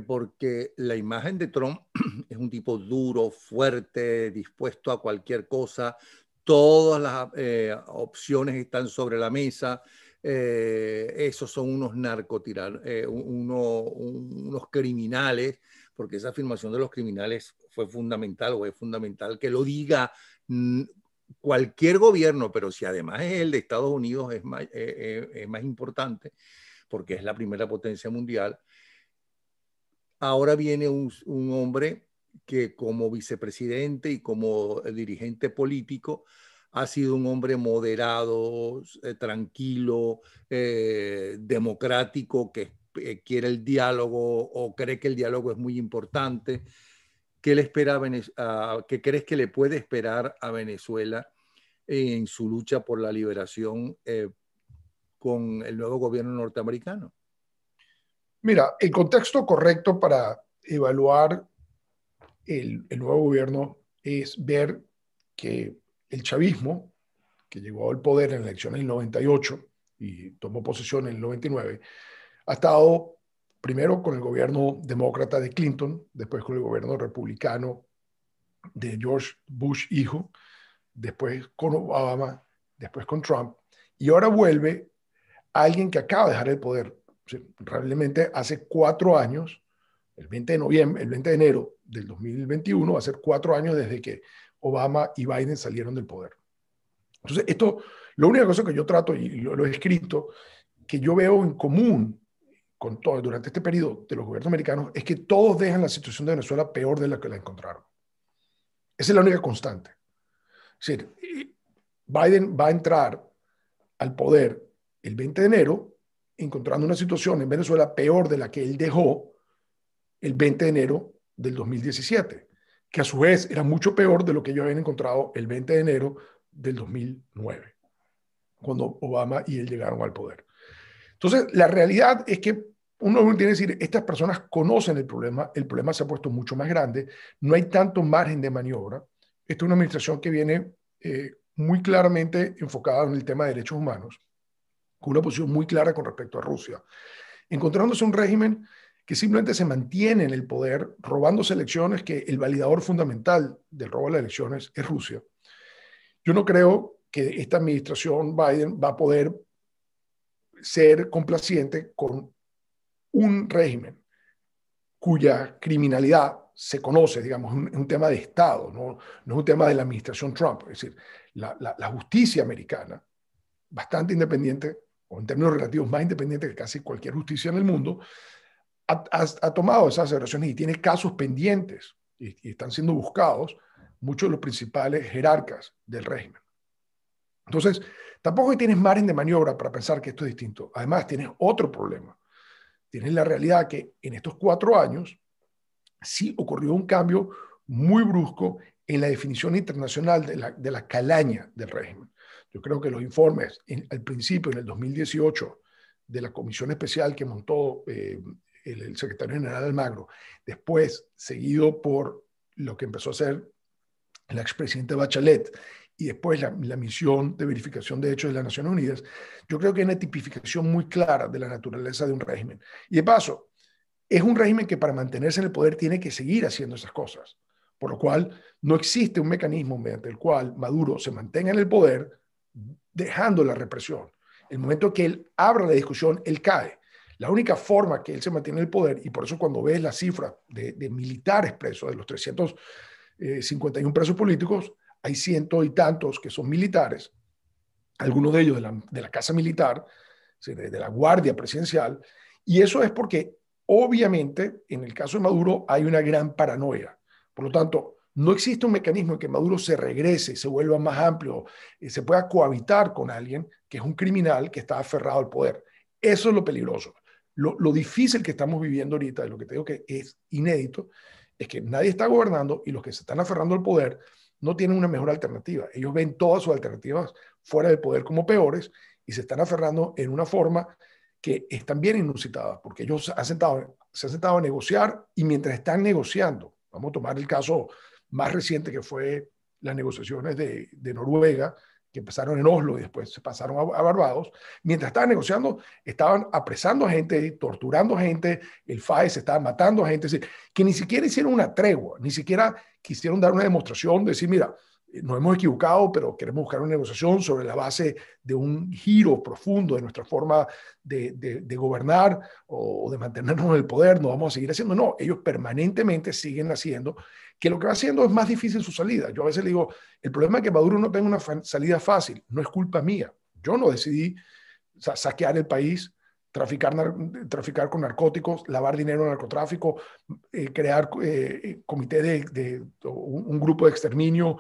porque la imagen de Trump es un tipo duro, fuerte, dispuesto a cualquier cosa, todas las opciones están sobre la mesa, esos son unos unos criminales, porque esa afirmación de los criminales fue fundamental o es fundamental que lo diga cualquier gobierno, pero si además es el de Estados Unidos es más importante porque es la primera potencia mundial. Ahora viene un hombre que como vicepresidente y como dirigente político ha sido un hombre moderado, tranquilo, democrático, que quiere el diálogo o cree que el diálogo es muy importante. ¿Qué le espera qué crees que le puede esperar a Venezuela en su lucha por la liberación con el nuevo gobierno norteamericano?
Mira, el contexto correcto para evaluar el nuevo gobierno es ver que el chavismo, que llegó al poder en la elección del 98 y tomó posesión en el 99, ha estado primero con el gobierno demócrata de Clinton, después con el gobierno republicano de George Bush hijo, después con Obama, después con Trump, y ahora vuelve alguien que acaba de dejar el poder. O sea, realmente hace 4 años, el 20 de noviembre, el 20 de enero del 2021, va a ser 4 años desde que Obama y Biden salieron del poder. Entonces, la única cosa que yo trato, y lo he escrito, que yo veo en común con todo durante este periodo de los gobiernos americanos, es que todos dejan la situación de Venezuela peor de la que la encontraron. Esa es la única constante. Es decir, Biden va a entrar al poder el 20 de enero, encontrando una situación en Venezuela peor de la que él dejó el 20 de enero del 2017, que a su vez era mucho peor de lo que ellos habían encontrado el 20 de enero del 2009, cuando Obama y él llegaron al poder. Entonces, la realidad es que uno tiene que decir, estas personas conocen el problema se ha puesto mucho más grande, no hay tanto margen de maniobra. Esta es una administración que viene muy claramente enfocada en el tema de derechos humanos, con una posición muy clara con respecto a Rusia, encontrándose un régimen que simplemente se mantiene en el poder, robándose elecciones, que el validador fundamental del robo de las elecciones es Rusia. Yo no creo que esta administración Biden va a poder ser complaciente con un régimen cuya criminalidad se conoce, digamos, es un tema de Estado, no es un tema de la administración Trump. Es decir, la justicia americana, bastante independiente, o en términos relativos más independiente que casi cualquier justicia en el mundo, ha tomado esas aceleraciones y tiene casos pendientes y están siendo buscados muchos de los principales jerarcas del régimen. Entonces, tampoco tienes margen de maniobra para pensar que esto es distinto. Además, tienes otro problema. Tienes la realidad que en estos 4 años sí ocurrió un cambio muy brusco en la definición internacional de la calaña del régimen. Yo creo que los informes al principio, en el 2018, de la comisión especial que montó el secretario general Almagro, después seguido por lo que empezó a hacer la expresidenta Bachelet y después la misión de verificación de hechos de las Naciones Unidas, yo creo que hay una tipificación muy clara de la naturaleza de un régimen. Y de paso, es un régimen que para mantenerse en el poder tiene que seguir haciendo esas cosas, por lo cual no existe un mecanismo mediante el cual Maduro se mantenga en el poder dejando la represión. El momento que él abra la discusión, él cae. La única forma que él se mantiene en el poder, y por eso cuando ves la cifra de militares presos, de los 351 presos políticos, hay cientos y tantos que son militares, algunos de ellos de la Casa Militar, de la Guardia Presidencial, y eso es porque obviamente en el caso de Maduro hay una gran paranoia. Por lo tanto, no existe un mecanismo en que Maduro se regrese, se vuelva más amplio, se pueda cohabitar con alguien que es un criminal que está aferrado al poder. Eso es lo peligroso. Lo difícil que estamos viviendo ahorita, y lo que te digo que es inédito, es que nadie está gobernando y los que se están aferrando al poder no tienen una mejor alternativa. Ellos ven todas sus alternativas fuera del poder como peores y se están aferrando en una forma que es también inusitada, porque ellos se han sentado a negociar y mientras están negociando, vamos a tomar el caso más reciente que fue las negociaciones de Noruega, que empezaron en Oslo y después se pasaron a Barbados, mientras estaban negociando, estaban apresando a gente, torturando a gente, el FAES se estaba matando a gente, es decir, que ni siquiera hicieron una tregua, ni siquiera quisieron dar una demostración de decir, mira, nos hemos equivocado, pero queremos buscar una negociación sobre la base de un giro profundo de nuestra forma de gobernar o de mantenernos en el poder, no vamos a seguir haciendo. No, ellos permanentemente siguen haciendo, que lo que va haciendo es más difícil su salida. Yo a veces le digo, el problema es que Maduro no tenga una salida fácil, no es culpa mía. Yo no decidí saquear el país, traficar con narcóticos, lavar dinero en narcotráfico, crear comité un grupo de exterminio,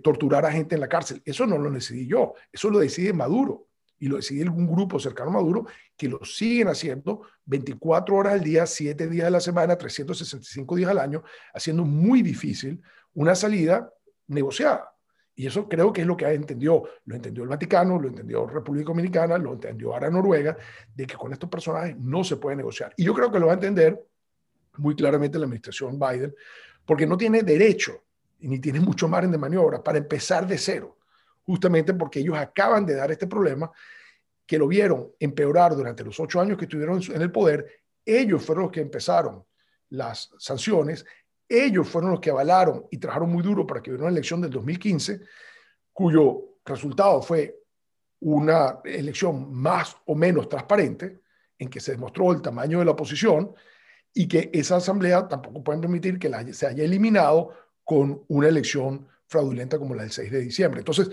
torturar a gente en la cárcel. Eso no lo decidí yo, eso lo decide Maduro y lo decide un grupo cercano a Maduro que lo siguen haciendo 24 horas al día, 7 días a la semana, 365 días al año, haciendo muy difícil una salida negociada. Y eso creo que es lo que lo entendió el Vaticano, lo entendió República Dominicana, lo entendió ahora Noruega, de que con estos personajes no se puede negociar. Y yo creo que lo va a entender muy claramente la administración Biden, porque no tiene derecho ni tiene mucho margen de maniobra para empezar de cero, justamente porque ellos acaban de dar este problema que lo vieron empeorar durante los 8 años que estuvieron en el poder. Ellos fueron los que empezaron las sanciones, ellos fueron los que avalaron y trabajaron muy duro para que hubiera una elección del 2015, cuyo resultado fue una elección más o menos transparente, en que se demostró el tamaño de la oposición y que esa asamblea tampoco pueden permitir que se haya eliminado con una elección fraudulenta como la del 6 de diciembre. Entonces,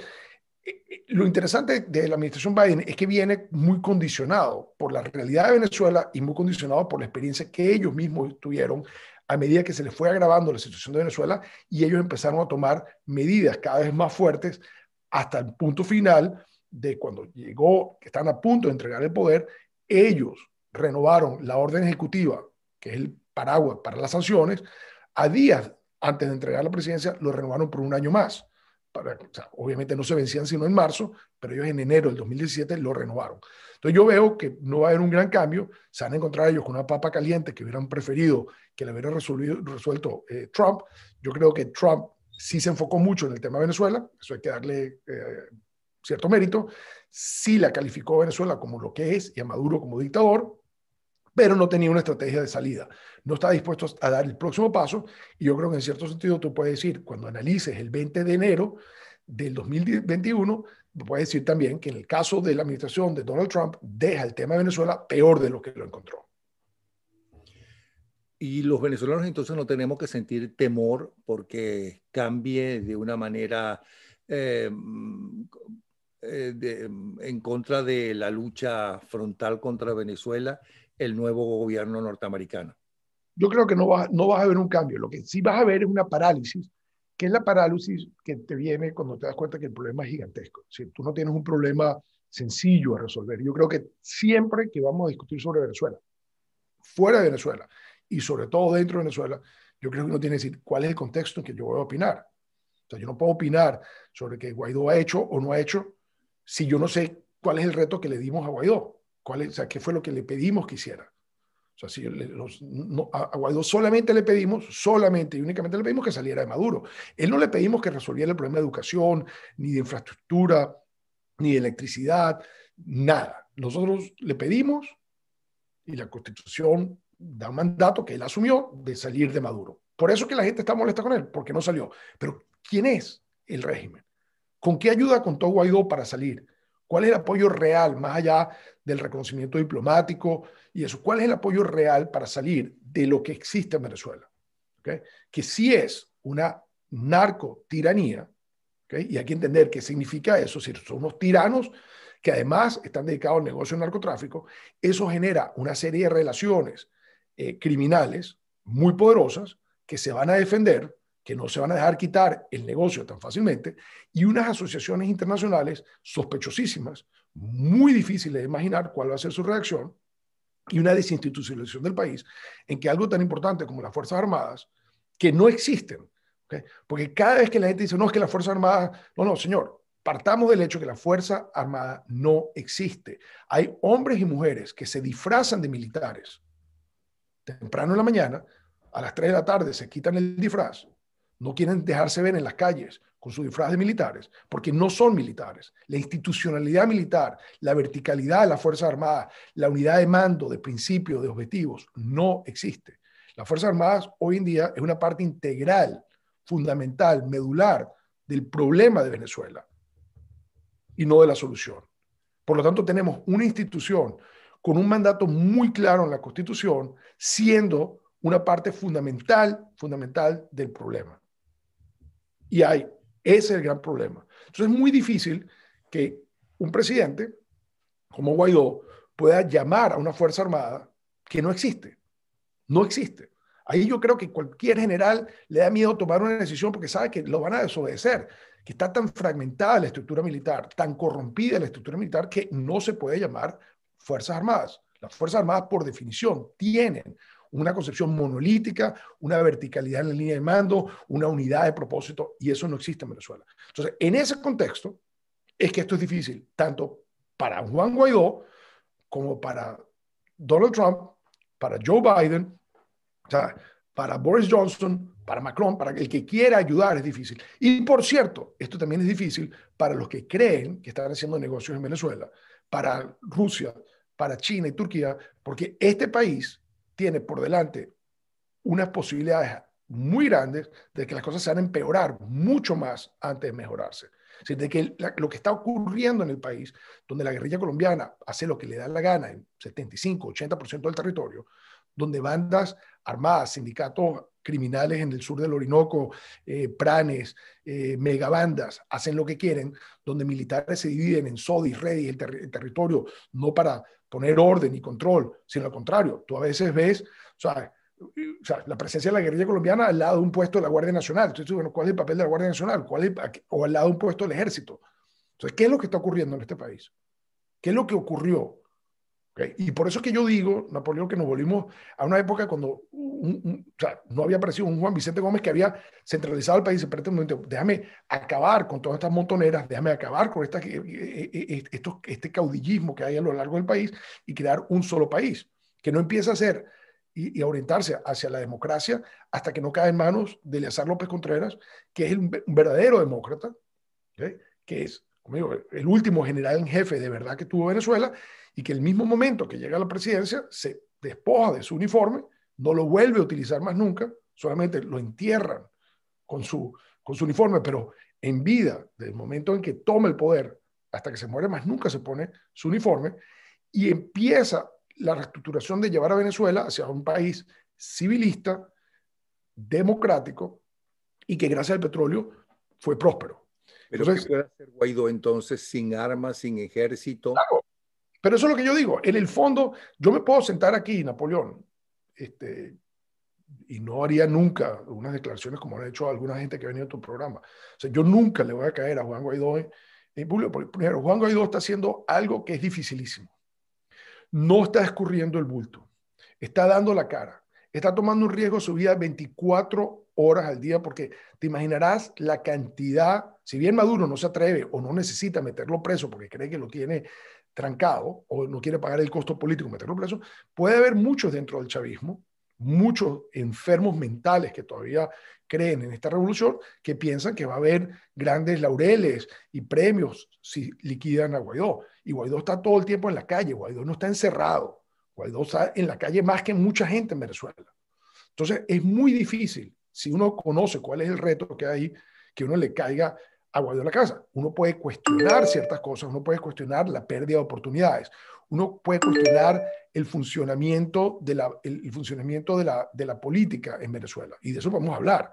lo interesante de la administración Biden es que viene muy condicionado por la realidad de Venezuela y muy condicionado por la experiencia que ellos mismos tuvieron a medida que se les fue agravando la situación de Venezuela y ellos empezaron a tomar medidas cada vez más fuertes hasta el punto final de cuando llegó, que están a punto de entregar el poder, ellos renovaron la orden ejecutiva, que es el paraguas para las sanciones, a días antes de entregar la presidencia, lo renovaron por un año más. O sea, obviamente no se vencían sino en marzo, pero ellos en enero del 2017 lo renovaron. Entonces yo veo que no va a haber un gran cambio, se van a encontrar ellos con una papa caliente que hubieran preferido que le hubiera resuelto Trump. Yo creo que Trump sí se enfocó mucho en el tema de Venezuela, eso hay que darle cierto mérito, sí la calificó a Venezuela como lo que es y a Maduro como dictador, pero no tenía una estrategia de salida. No estaba dispuesto a dar el próximo paso y yo creo que en cierto sentido tú puedes decir, cuando analices el 20 de enero del 2021, puedes decir también que en el caso de la administración de Donald Trump deja el tema de Venezuela peor de lo que lo encontró.
Y los venezolanos entonces no tenemos que sentir temor porque cambie de una manera eh, en contra de la lucha frontal contra Venezuela, el nuevo gobierno norteamericano.
Yo creo que no vas a ver un cambio. Lo que sí vas a ver es una parálisis, que es la parálisis que te viene cuando te das cuenta que el problema es gigantesco. Si tú no tienes un problema sencillo a resolver. Yo creo que siempre que vamos a discutir sobre Venezuela, fuera de Venezuela y sobre todo dentro de Venezuela, yo creo que uno tiene que decir cuál es el contexto en que yo voy a opinar. O sea, yo no puedo opinar sobre qué Guaidó ha hecho o no ha hecho si yo no sé cuál es el reto que le dimos a Guaidó, o sea, qué fue lo que le pedimos que hiciera. O sea, si a Guaidó solamente y únicamente le pedimos que saliera de Maduro. Él no le pedimos que resolviera el problema de educación, ni de infraestructura, ni de electricidad, nada. Nosotros le pedimos, y la Constitución da un mandato que él asumió de salir de Maduro. Por eso es que la gente está molesta con él, porque no salió. Pero ¿quién es el régimen? ¿Con qué ayuda contó Guaidó para salir? ¿Cuál es el apoyo real, más allá del reconocimiento diplomático y eso? ¿Cuál es el apoyo real para salir de lo que existe en Venezuela? ¿Okay? Que sí es una narcotiranía, ¿okay? Y hay que entender qué significa eso. Si son unos tiranos que además están dedicados al negocio del narcotráfico, eso genera una serie de relaciones criminales muy poderosas que se van a defender, que no se van a dejar quitar el negocio tan fácilmente, y unas asociaciones internacionales sospechosísimas, muy difíciles de imaginar cuál va a ser su reacción, y una desinstitucionalización del país en que algo tan importante como las Fuerzas Armadas, que no existen, ¿okay? Porque cada vez que la gente dice, no, es que las Fuerzas Armadas, no, señor, partamos del hecho que la Fuerza Armada no existe. Hay hombres y mujeres que se disfrazan de militares temprano en la mañana, a las 3 de la tarde se quitan el disfraz, no quieren dejarse ver en las calles con su disfraz de militares, porque no son militares. La institucionalidad militar, la verticalidad de las Fuerzas Armadas, la unidad de mando, de principios, de objetivos, no existe. Las Fuerzas Armadas hoy en día es una parte integral, fundamental, medular del problema de Venezuela y no de la solución. Por lo tanto, tenemos una institución con un mandato muy claro en la Constitución, siendo una parte fundamental del problema. Y ese es el gran problema. Entonces es muy difícil que un presidente como Guaidó pueda llamar a una Fuerza Armada que no existe. No existe. Ahí yo creo que cualquier general le da miedo tomar una decisión porque sabe que lo van a desobedecer, que está tan fragmentada la estructura militar, tan corrompida la estructura militar que no se puede llamar Fuerzas Armadas. Las Fuerzas Armadas, por definición, tienen una concepción monolítica, una verticalidad en la línea de mando, una unidad de propósito, y eso no existe en Venezuela. Entonces, en ese contexto, es que esto es difícil, tanto para Juan Guaidó como para Donald Trump, para Joe Biden, o sea, para Boris Johnson, para Macron, para el que quiera ayudar es difícil. Y por cierto, esto también es difícil para los que creen que están haciendo negocios en Venezuela, para Rusia, para China y Turquía, porque este país tiene por delante unas posibilidades muy grandes de que las cosas se van a empeorar mucho más antes de mejorarse. Es decir, de que lo que está ocurriendo en el país, donde la guerrilla colombiana hace lo que le da la gana en 75, 80% del territorio, donde bandas armadas, sindicatos criminales en el sur del Orinoco, pranes, megabandas, hacen lo que quieren, donde militares se dividen en SODIs, REDIs, el territorio, no para poner orden y control, sino al contrario. Tú a veces ves, o sea, la presencia de la guerrilla colombiana al lado de un puesto de la Guardia Nacional. Entonces, bueno, ¿cuál es el papel de la Guardia Nacional? O al lado de un puesto del Ejército. Entonces, ¿qué es lo que está ocurriendo en este país? ¿Qué es lo que ocurrió? ¿Okay? Y por eso es que yo digo, Napoleón, que nos volvimos a una época cuando o sea, no había aparecido un Juan Vicente Gómez que había centralizado el país. Espérate un momento, déjame acabar con todas estas montoneras, déjame acabar con este caudillismo que hay a lo largo del país y crear un solo país, que no empieza a ser y a orientarse hacia la democracia hasta que no cae en manos de Eleazar López Contreras, que es un verdadero demócrata, ¿okay? Que es, como digo, el último general en jefe de verdad que tuvo Venezuela, y que el mismo momento que llega a la presidencia se despoja de su uniforme, no lo vuelve a utilizar más nunca, solamente lo entierran con su uniforme, pero en vida, del momento en que toma el poder hasta que se muere, más nunca se pone su uniforme, y empieza la reestructuración de llevar a Venezuela hacia un país civilista, democrático, y que gracias al petróleo fue próspero.
Pero ¿qué puede hacer Guaidó entonces sin armas, sin ejército?
Claro, pero eso es lo que yo digo. En el fondo, yo me puedo sentar aquí, Napoleón, y no haría nunca unas declaraciones como han hecho alguna gente que ha venido a tu programa. O sea, yo nunca le voy a caer a Juan Guaidó en público. Primero, Juan Guaidó está haciendo algo que es dificilísimo. No está escurriendo el bulto. Está dando la cara. Está tomando un riesgo de su vida 24 horas al día, porque te imaginarás la cantidad, si bien Maduro no se atreve o no necesita meterlo preso porque cree que lo tiene trancado o no quiere pagar el costo político meterlo preso, puede haber muchos dentro del chavismo, muchos enfermos mentales que todavía creen en esta revolución, que piensan que va a haber grandes laureles y premios si liquidan a Guaidó. Y Guaidó está todo el tiempo en la calle, Guaidó no está encerrado, Guaidó está en la calle más que mucha gente en Venezuela. Entonces es muy difícil, si uno conoce cuál es el reto que hay, que uno le caiga a Guaidó en la casa. Uno puede cuestionar ciertas cosas, uno puede cuestionar la pérdida de oportunidades, uno puede cuestionar el funcionamiento de la política en Venezuela. Y de eso vamos a hablar,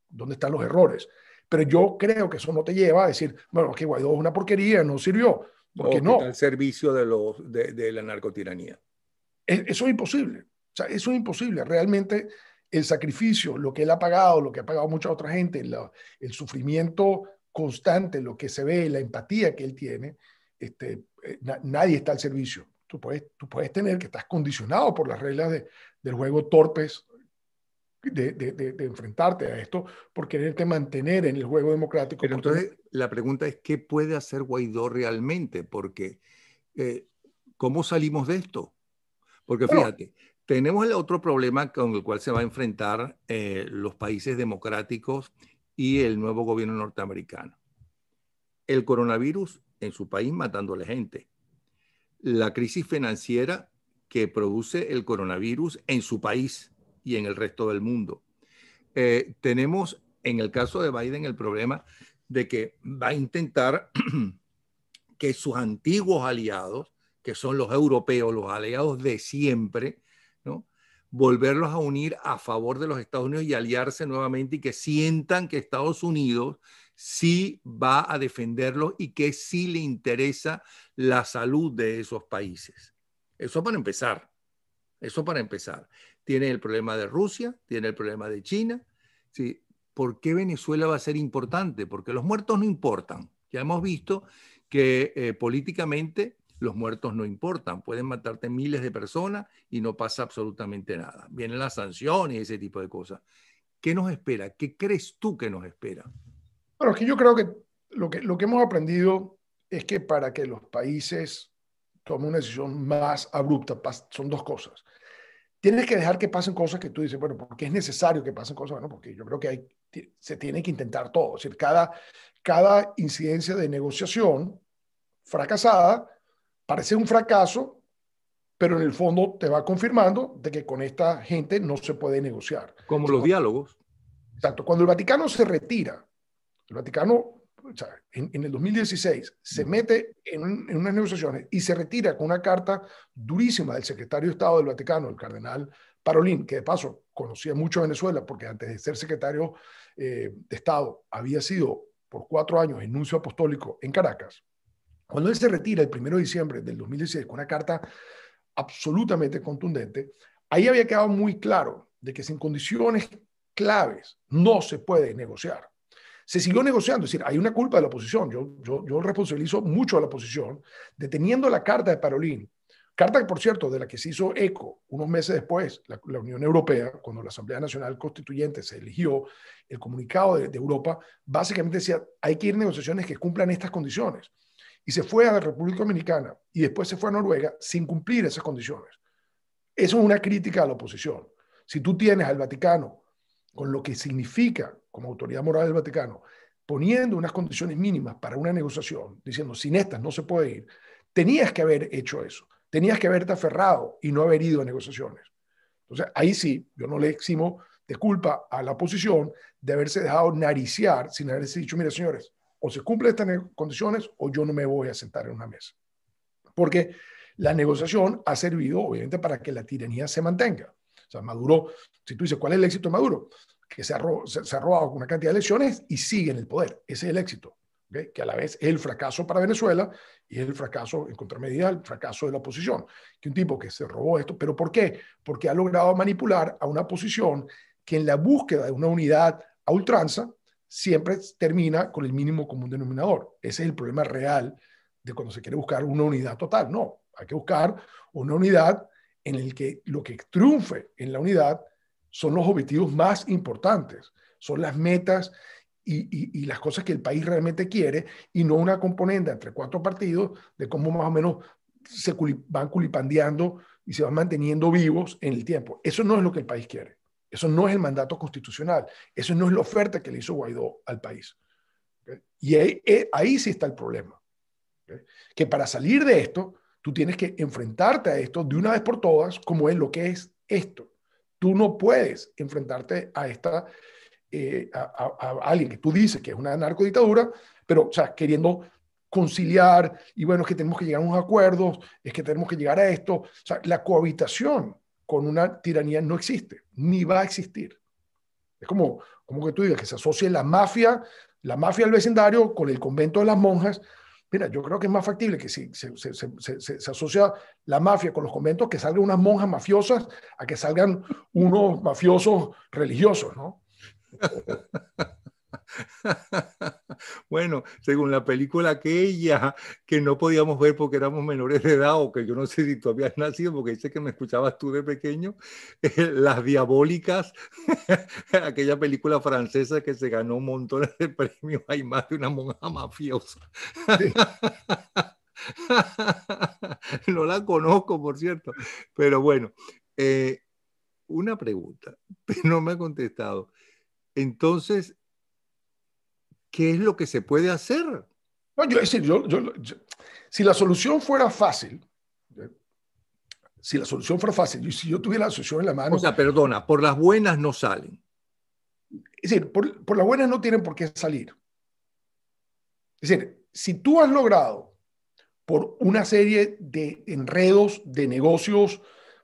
dónde están los errores. Pero yo creo que eso no te lleva a decir, bueno, que Guaidó es una porquería, no sirvió. Porque
¿O que está
no.
al servicio de la narcotiranía?
Eso es imposible. O sea, eso es imposible. Realmente el sacrificio, lo que él ha pagado, lo que ha pagado mucha otra gente, el sufrimiento constante, lo que se ve, la empatía que él tiene, nadie está al servicio. Tú puedes tener que estás condicionado por las reglas del juego torpes de enfrentarte a esto por quererte mantener en el juego democrático.
Pero entonces la pregunta es, ¿qué puede hacer Guaidó realmente? Porque, ¿cómo salimos de esto? Porque
Bueno,
fíjate, tenemos el otro problema con el cual se va a enfrentar los países democráticos y el nuevo gobierno norteamericano. El coronavirus en su país matándole gente. La crisis financiera que produce el coronavirus en su país y en el resto del mundo. Tenemos en el caso de Biden el problema de que va a intentar que sus antiguos aliados, que son los europeos, los aliados de siempre, ¿no?, volverlos a unir a favor de los Estados Unidos y aliarse nuevamente y que sientan que Estados Unidos sí va a defenderlos y que sí le interesa la salud de esos países. Eso para empezar. Eso para empezar. Tiene el problema de Rusia, tiene el problema de China. ¿Sí? ¿Por qué Venezuela va a ser importante? Porque los muertos no importan. Ya hemos visto que políticamente los muertos no importan. Pueden matarte miles de personas y no pasa absolutamente nada. Vienen las sanciones y ese tipo de cosas. ¿Qué nos espera? ¿Qué crees tú que nos espera?
bueno, es que yo creo que lo que hemos aprendido es que para que los países tomen una decisión más abrupta, son dos cosas. Tienes que dejar que pasen cosas que tú dices, bueno, porque es necesario que pasen cosas, bueno, porque yo creo que se tiene que intentar todo. Es decir, cada incidencia de negociación fracasada parece un fracaso, pero en el fondo te va confirmando de que con esta gente no se puede negociar.
Como
O sea,
los diálogos.
exacto, cuando el Vaticano se retira, el Vaticano, o sea, en el 2016 se mete en unas negociaciones y se retira con una carta durísima del secretario de Estado del Vaticano, el cardenal Parolín, que de paso conocía mucho a Venezuela porque antes de ser secretario de Estado había sido por 4 años el nuncio apostólico en Caracas, cuando él se retira el 1 de diciembre del 2016 con una carta absolutamente contundente, ahí había quedado muy claro de que sin condiciones claves no se puede negociar. Se siguió negociando, es decir, hay una culpa de la oposición. Yo responsabilizo mucho a la oposición, deteniendo la carta de Parolín, carta, por cierto, de la que se hizo eco unos meses después la Unión Europea, cuando la Asamblea Nacional Constituyente se eligió, el comunicado de Europa básicamente decía, hay que ir a negociaciones que cumplan estas condiciones. Y se fue a la República Dominicana y después se fue a Noruega sin cumplir esas condiciones. Eso es una crítica a la oposición. Si tú tienes al Vaticano, con lo que significa como autoridad moral del Vaticano, poniendo unas condiciones mínimas para una negociación, diciendo, sin estas no se puede ir, tenías que haber hecho eso. Tenías que haberte aferrado y no haber ido a negociaciones. Entonces, ahí sí, yo no le eximo de culpa a la oposición de haberse dejado nariciar sin haberse dicho, mire, señores, o se cumplen estas condiciones o yo no me voy a sentar en una mesa. Porque la negociación ha servido, obviamente, para que la tiranía se mantenga. O sea, Maduro, si tú dices, ¿cuál es el éxito de Maduro? Que se ha robado una cantidad de elecciones y sigue en el poder. Ese es el éxito. ¿Okay? Que a la vez es el fracaso para Venezuela y es el fracaso, en contramedida, el fracaso de la oposición. Que un tipo que se robó esto, ¿pero por qué? Porque ha logrado manipular a una oposición que en la búsqueda de una unidad a ultranza siempre termina con el mínimo común denominador. Ese es el problema real de cuando se quiere buscar una unidad total. No, hay que buscar una unidad en el que lo que triunfe en la unidad son los objetivos más importantes, son las metas y las cosas que el país realmente quiere, y no una componente entre 4 partidos de cómo más o menos se van culipandeando y se van manteniendo vivos en el tiempo. Eso no es lo que el país quiere. Eso no es el mandato constitucional. Eso no es la oferta que le hizo Guaidó al país. ¿Okay? Y ahí sí está el problema. ¿Okay? Que para salir de esto, tú tienes que enfrentarte a esto de una vez por todas, como es lo que es esto. Tú no puedes enfrentarte a esta a alguien que tú dices que es una narcodictadura, pero, o sea, queriendo conciliar, y bueno, es que tenemos que llegar a unos acuerdos, es que tenemos que llegar a esto. O sea, la cohabitación con una tiranía no existe, ni va a existir. Es como que tú digas que se asocie la mafia del vecindario con el convento de las monjas. Mira, yo creo que es más factible que si se asocia la mafia con los conventos, que salgan unas monjas mafiosas a que salgan unos mafiosos religiosos, ¿no?
Bueno, según la película aquella que no podíamos ver porque éramos menores de edad, o que yo no sé si tú habías nacido, porque dice que me escuchabas tú de pequeño, Las Diabólicas, aquella película francesa que se ganó montones de premios, hay más de una monja mafiosa.
Sí.
No la conozco, por cierto, pero bueno, una pregunta, pero no me ha contestado. Entonces, ¿qué es lo que se puede hacer?
No, es decir, si la solución fuera fácil, y si yo tuviera la solución en la mano,
O sea, perdona, por las buenas no salen.
es decir, por las buenas no tienen por qué salir. Es decir, si tú has logrado, por una serie de enredos de negocios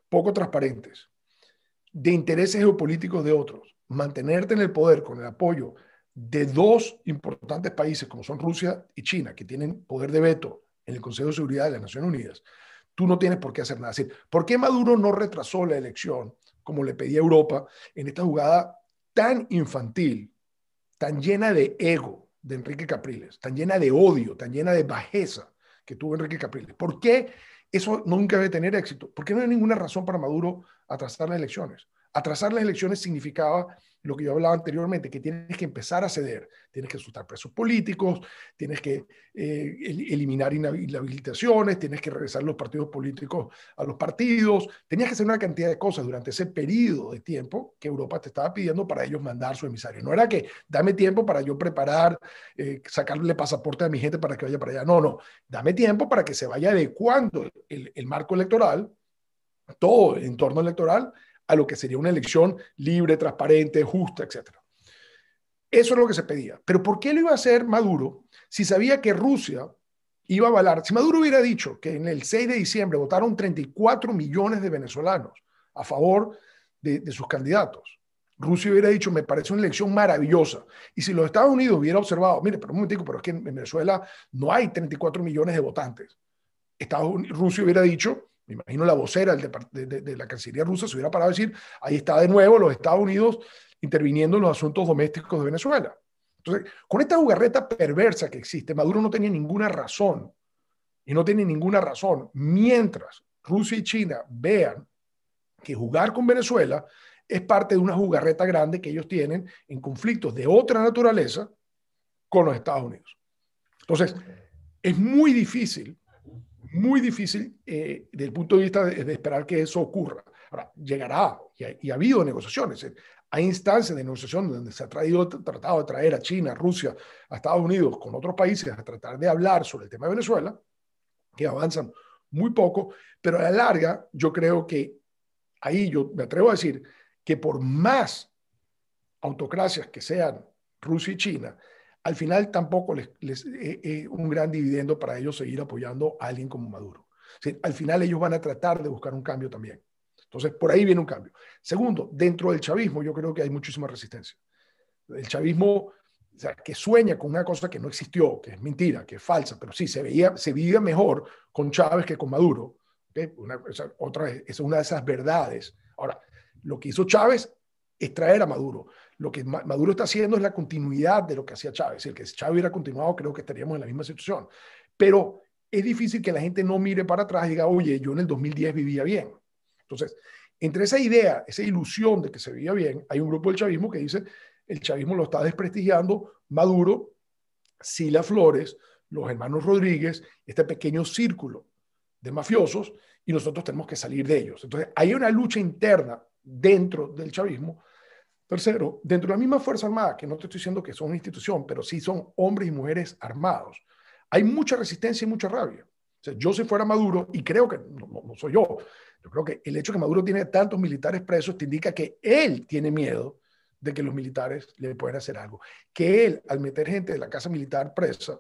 poco transparentes, de intereses geopolíticos de otros, mantenerte en el poder con el apoyo de 2 importantes países como son Rusia y China, que tienen poder de veto en el Consejo de Seguridad de las Naciones Unidas, tú no tienes por qué hacer nada. Es decir, ¿por qué Maduro no retrasó la elección, como le pedía Europa, en esta jugada tan infantil, tan llena de ego de Enrique Capriles, tan llena de odio, tan llena de bajeza que tuvo Enrique Capriles? ¿Por qué eso nunca debe tener éxito? Porque no hay ninguna razón para Maduro atrasar las elecciones. Atrasar las elecciones significaba lo que yo hablaba anteriormente, que tienes que empezar a ceder, tienes que soltar presos políticos, tienes que eliminar inhabilitaciones, tienes que regresar los partidos políticos a los partidos, tenías que hacer una cantidad de cosas durante ese periodo de tiempo que Europa te estaba pidiendo para ellos mandar su emisario. No era que dame tiempo para yo preparar, sacarle pasaporte a mi gente para que vaya para allá. No, no, dame tiempo para que se vaya adecuando el marco electoral, todo el entorno electoral, a lo que sería una elección libre, transparente, justa, etc. Eso es lo que se pedía. Pero ¿por qué lo iba a hacer Maduro si sabía que Rusia iba a avalar? Si Maduro hubiera dicho que en el 6 de diciembre votaron 34 millones de venezolanos a favor de sus candidatos. Rusia hubiera dicho, me parece una elección maravillosa. Y si los Estados Unidos hubiera observado, mire, pero un momentico, pero es que en Venezuela no hay 34 millones de votantes. Rusia hubiera dicho, me imagino la vocera de la Cancillería rusa se hubiera parado a decir, ahí está de nuevo los Estados Unidos interviniendo en los asuntos domésticos de Venezuela. Entonces, con esta jugarreta perversa que existe, Maduro no tenía ninguna razón, y no tiene ninguna razón, mientras Rusia y China vean que jugar con Venezuela es parte de una jugarreta grande que ellos tienen en conflictos de otra naturaleza con los Estados Unidos. Entonces, es muy difícil desde el punto de vista de esperar que eso ocurra. Ahora, llegará, y ha habido negociaciones. Hay instancias de negociación donde se ha tratado de traer a China, Rusia, a Estados Unidos con otros países a tratar de hablar sobre el tema de Venezuela, que avanzan muy poco, pero a la larga yo creo que ahí yo me atrevo a decir que por más autocracias que sean Rusia y China, al final tampoco les un gran dividendo para ellos seguir apoyando a alguien como Maduro. O sea, al final ellos van a tratar de buscar un cambio también. Entonces, por ahí viene un cambio. Segundo, dentro del chavismo yo creo que hay muchísima resistencia. El chavismo, o sea, que sueña con una cosa que no existió, que es mentira, que es falsa, pero sí, se veía mejor con Chávez que con Maduro. ¿Okay? Esa es una de esas verdades. Ahora, lo que hizo Chávez es traer a Maduro. Lo que Maduro está haciendo es la continuidad de lo que hacía Chávez. Si el que Chávez hubiera continuado, creo que estaríamos en la misma situación. Pero es difícil que la gente no mire para atrás y diga, oye, yo en el 2010 vivía bien. Entonces, entre esa idea, esa ilusión de que se vivía bien, hay un grupo del chavismo que dice, el chavismo lo está desprestigiando Maduro, Sila Flores, los hermanos Rodríguez, este pequeño círculo de mafiosos, y nosotros tenemos que salir de ellos. Entonces, hay una lucha interna dentro del chavismo. Tercero, dentro de la misma Fuerza Armada, que no te estoy diciendo que son una institución, pero sí son hombres y mujeres armados, hay mucha resistencia y mucha rabia. O sea, yo si fuera Maduro, y creo que no soy yo creo que el hecho de que Maduro tiene tantos militares presos te indica que él tiene miedo de que los militares le puedan hacer algo. Que él, al meter gente de la casa militar presa,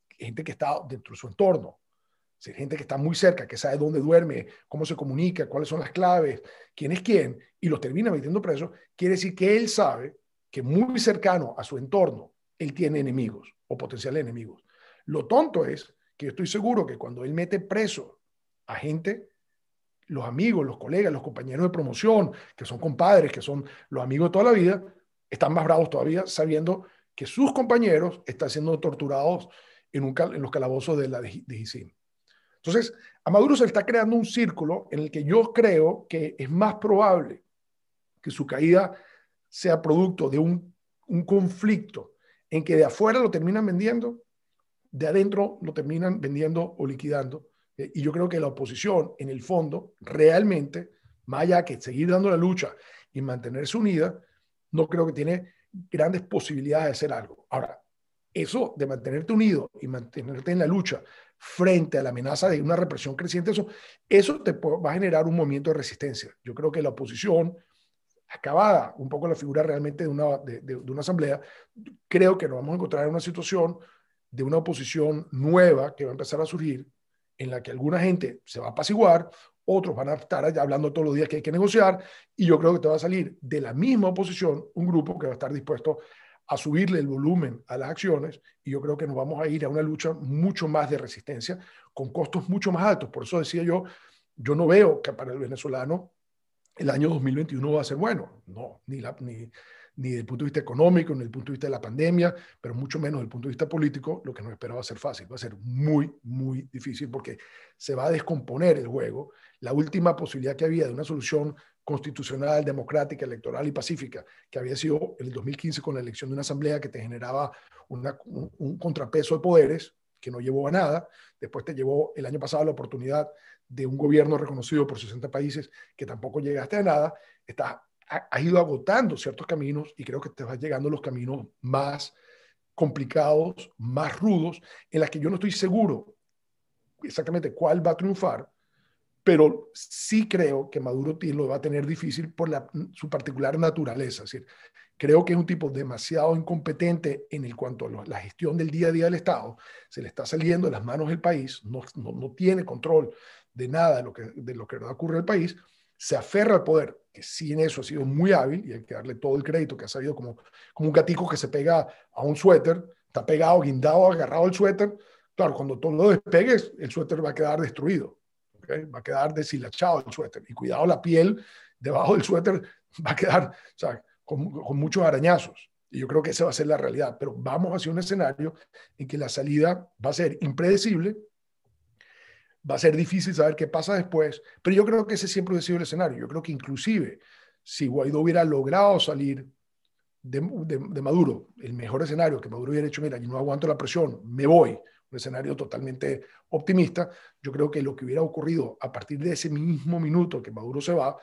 gente que está dentro de su entorno, gente que está muy cerca, que sabe dónde duerme, cómo se comunica, cuáles son las claves, quién es quién, y los termina metiendo presos, quiere decir que él sabe que muy cercano a su entorno, él tiene enemigos o potenciales enemigos. Lo tonto es que yo estoy seguro que cuando él mete preso a gente, los amigos, los colegas, los compañeros de promoción, que son compadres, que son los amigos de toda la vida, están más bravos todavía sabiendo que sus compañeros están siendo torturados en los calabozos de la DGCIM. Entonces, a Maduro se le está creando un círculo en el que yo creo que es más probable que su caída sea producto de un conflicto en que de afuera lo terminan vendiendo, de adentro lo terminan vendiendo o liquidando. Y yo creo que la oposición, en el fondo, realmente, más allá que seguir dando la lucha y mantenerse unida, no creo que tiene grandes posibilidades de hacer algo. Ahora, eso de mantenerte unido y mantenerte en la lucha frente a la amenaza de una represión creciente, eso te va a generar un movimiento de resistencia. Yo creo que la oposición, acabada un poco la figura realmente de una asamblea, creo que nos vamos a encontrar en una situación de una oposición nueva que va a empezar a surgir, en la que alguna gente se va a apaciguar, otros van a estar hablando todos los días que hay que negociar, y yo creo que te va a salir de la misma oposición un grupo que va a estar dispuesto a subirle el volumen a las acciones, y yo creo que nos vamos a ir a una lucha mucho más de resistencia, con costos mucho más altos. Por eso decía yo no veo que para el venezolano el año 2021 va a ser bueno, no, ni desde el punto de vista económico, ni desde el punto de vista de la pandemia, pero mucho menos desde el punto de vista político. Lo que nos espera va a ser fácil, va a ser muy, muy difícil porque se va a descomponer el juego. La última posibilidad que había de una solución constitucional, democrática, electoral y pacífica, que había sido en el 2015 con la elección de una asamblea que te generaba un contrapeso de poderes que no llevó a nada. Después te llevó el año pasado la oportunidad de un gobierno reconocido por 60 países que tampoco llegaste a nada. Has ido agotando ciertos caminos y creo que te vas llegando a los caminos más complicados, más rudos, en las que yo no estoy seguro exactamente cuál va a triunfar, pero sí creo que Maduro lo va a tener difícil por su particular naturaleza. Es decir, creo que es un tipo demasiado incompetente en el cuanto a la gestión del día a día del Estado. Se le está saliendo de las manos del país, no tiene control de nada de lo que ocurre en el país. se aferra al poder, que sí en eso ha sido muy hábil, y hay que darle todo el crédito, que ha sabido como un gatico que se pega a un suéter, está pegado, guindado, agarrado al suéter. Claro, cuando tú lo despegues, el suéter va a quedar destruido, ¿okay? Va a quedar deshilachado el suéter. Y cuidado, la piel debajo del suéter va a quedar, o sea, con muchos arañazos. Y yo creo que esa va a ser la realidad. Pero vamos hacia un escenario en que la salida va a ser impredecible, va a ser difícil saber qué pasa después, pero yo creo que ese siempre ha sido el escenario. Yo creo que inclusive si Guaidó hubiera logrado salir de Maduro, el mejor escenario, que Maduro hubiera hecho, mira, yo no aguanto la presión, me voy, un escenario totalmente optimista, yo creo que lo que hubiera ocurrido a partir de ese mismo minuto que Maduro se va,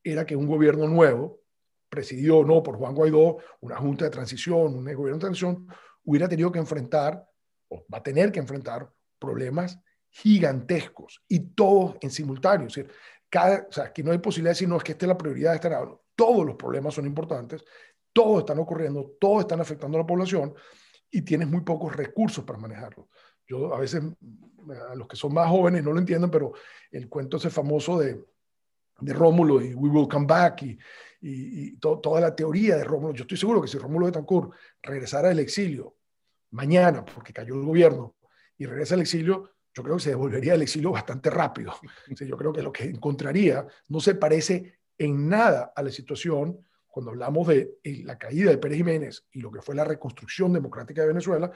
era que un gobierno nuevo, presidido no por Juan Guaidó, una junta de transición, un gobierno de transición, hubiera tenido que enfrentar, o va a tener que enfrentar, problemas gigantescos y todos en simultáneo. Es decir, o sea, que no hay posibilidad de decir, no, es que esta es la prioridad de este lado. Todos los problemas son importantes, todos están ocurriendo, todos están afectando a la población y tienes muy pocos recursos para manejarlo. Yo a veces, a los que son más jóvenes no lo entienden, pero el cuento ese famoso de Rómulo y We Will Come Back y toda la teoría de Rómulo, yo estoy seguro que si Rómulo Betancourt regresara del exilio mañana, porque cayó el gobierno, y regresa al exilio, yo creo que se devolvería al exilio bastante rápido. O sea, yo creo que lo que encontraría no se parece en nada a la situación cuando hablamos de la caída de Pérez Jiménez y lo que fue la reconstrucción democrática de Venezuela,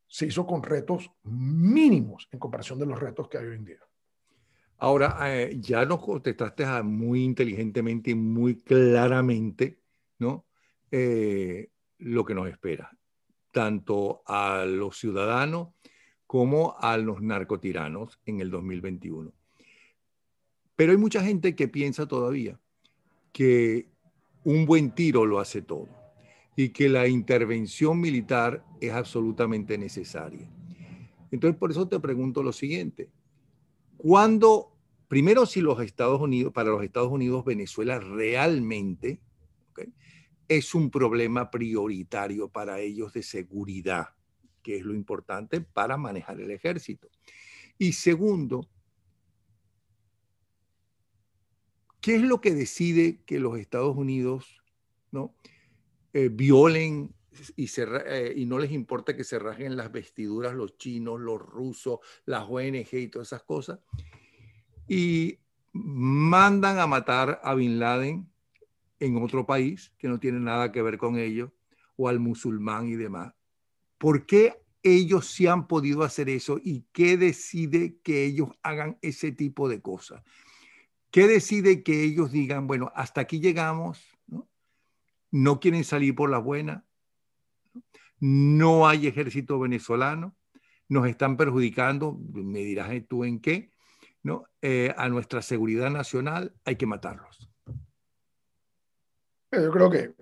se hizo con retos mínimos en comparación de los retos que hay hoy en día.
Ahora, ya nos contestaste muy inteligentemente y muy claramente, ¿no? Lo que nos espera, tanto a los ciudadanos como a los narcotiranos en el 2021. Pero hay mucha gente que piensa todavía que un buen tiro lo hace todo y que la intervención militar es absolutamente necesaria. Entonces, por eso te pregunto lo siguiente. ¿Cuándo, primero, si los Estados Unidos, para los Estados Unidos, Venezuela realmente, ¿okay?, es un problema prioritario para ellos de seguridad, que es lo importante para manejar el ejército? Y segundo, ¿qué es lo que decide que los Estados Unidos, ¿no?, violen y no les importa que se rasguen las vestiduras los chinos, los rusos, las ONG y todas esas cosas, y mandan a matar a Bin Laden en otro país que no tiene nada que ver con ellos, o al musulmán y demás? ¿Por qué ellos sí han podido hacer eso y qué decide que ellos hagan ese tipo de cosas? ¿Qué decide que ellos digan, bueno, hasta aquí llegamos, ¿no? No quieren salir por la buena, no hay ejército venezolano, nos están perjudicando, me dirás tú en qué, ¿no? A nuestra seguridad nacional, hay que matarlos.
Yo creo que...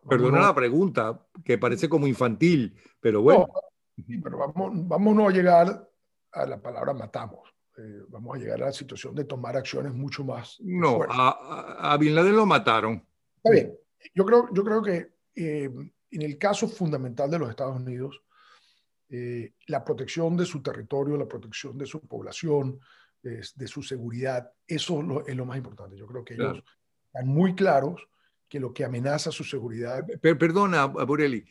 Perdona la pregunta, que parece como infantil, pero bueno.
No, sí, pero vamos no a llegar a la palabra matamos. Vamos a llegar a la situación de tomar acciones mucho más de
No,
fuerza.
a Bin Laden lo mataron.
Está bien. Yo creo que en el caso fundamental de los Estados Unidos, la protección de su territorio, la protección de su población, de su seguridad, eso es lo más importante. Yo creo que ellos están muy claros que lo que amenaza su seguridad...
Perdona, Borelli,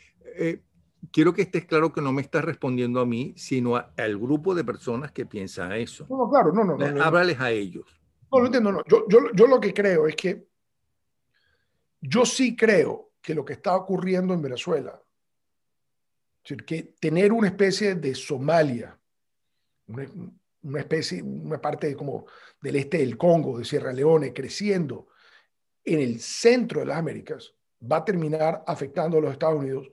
quiero que estés claro que no me estás respondiendo a mí, sino al grupo de personas que piensan eso.
No, claro, no.
Háblales a ellos.
No, lo entiendo, no. Yo lo que creo es que yo sí creo que lo que está ocurriendo en Venezuela, es decir, que tener una especie de Somalia, una parte como del este del Congo, de Sierra Leone, creciendo en el centro de las Américas, va a terminar afectando a los Estados Unidos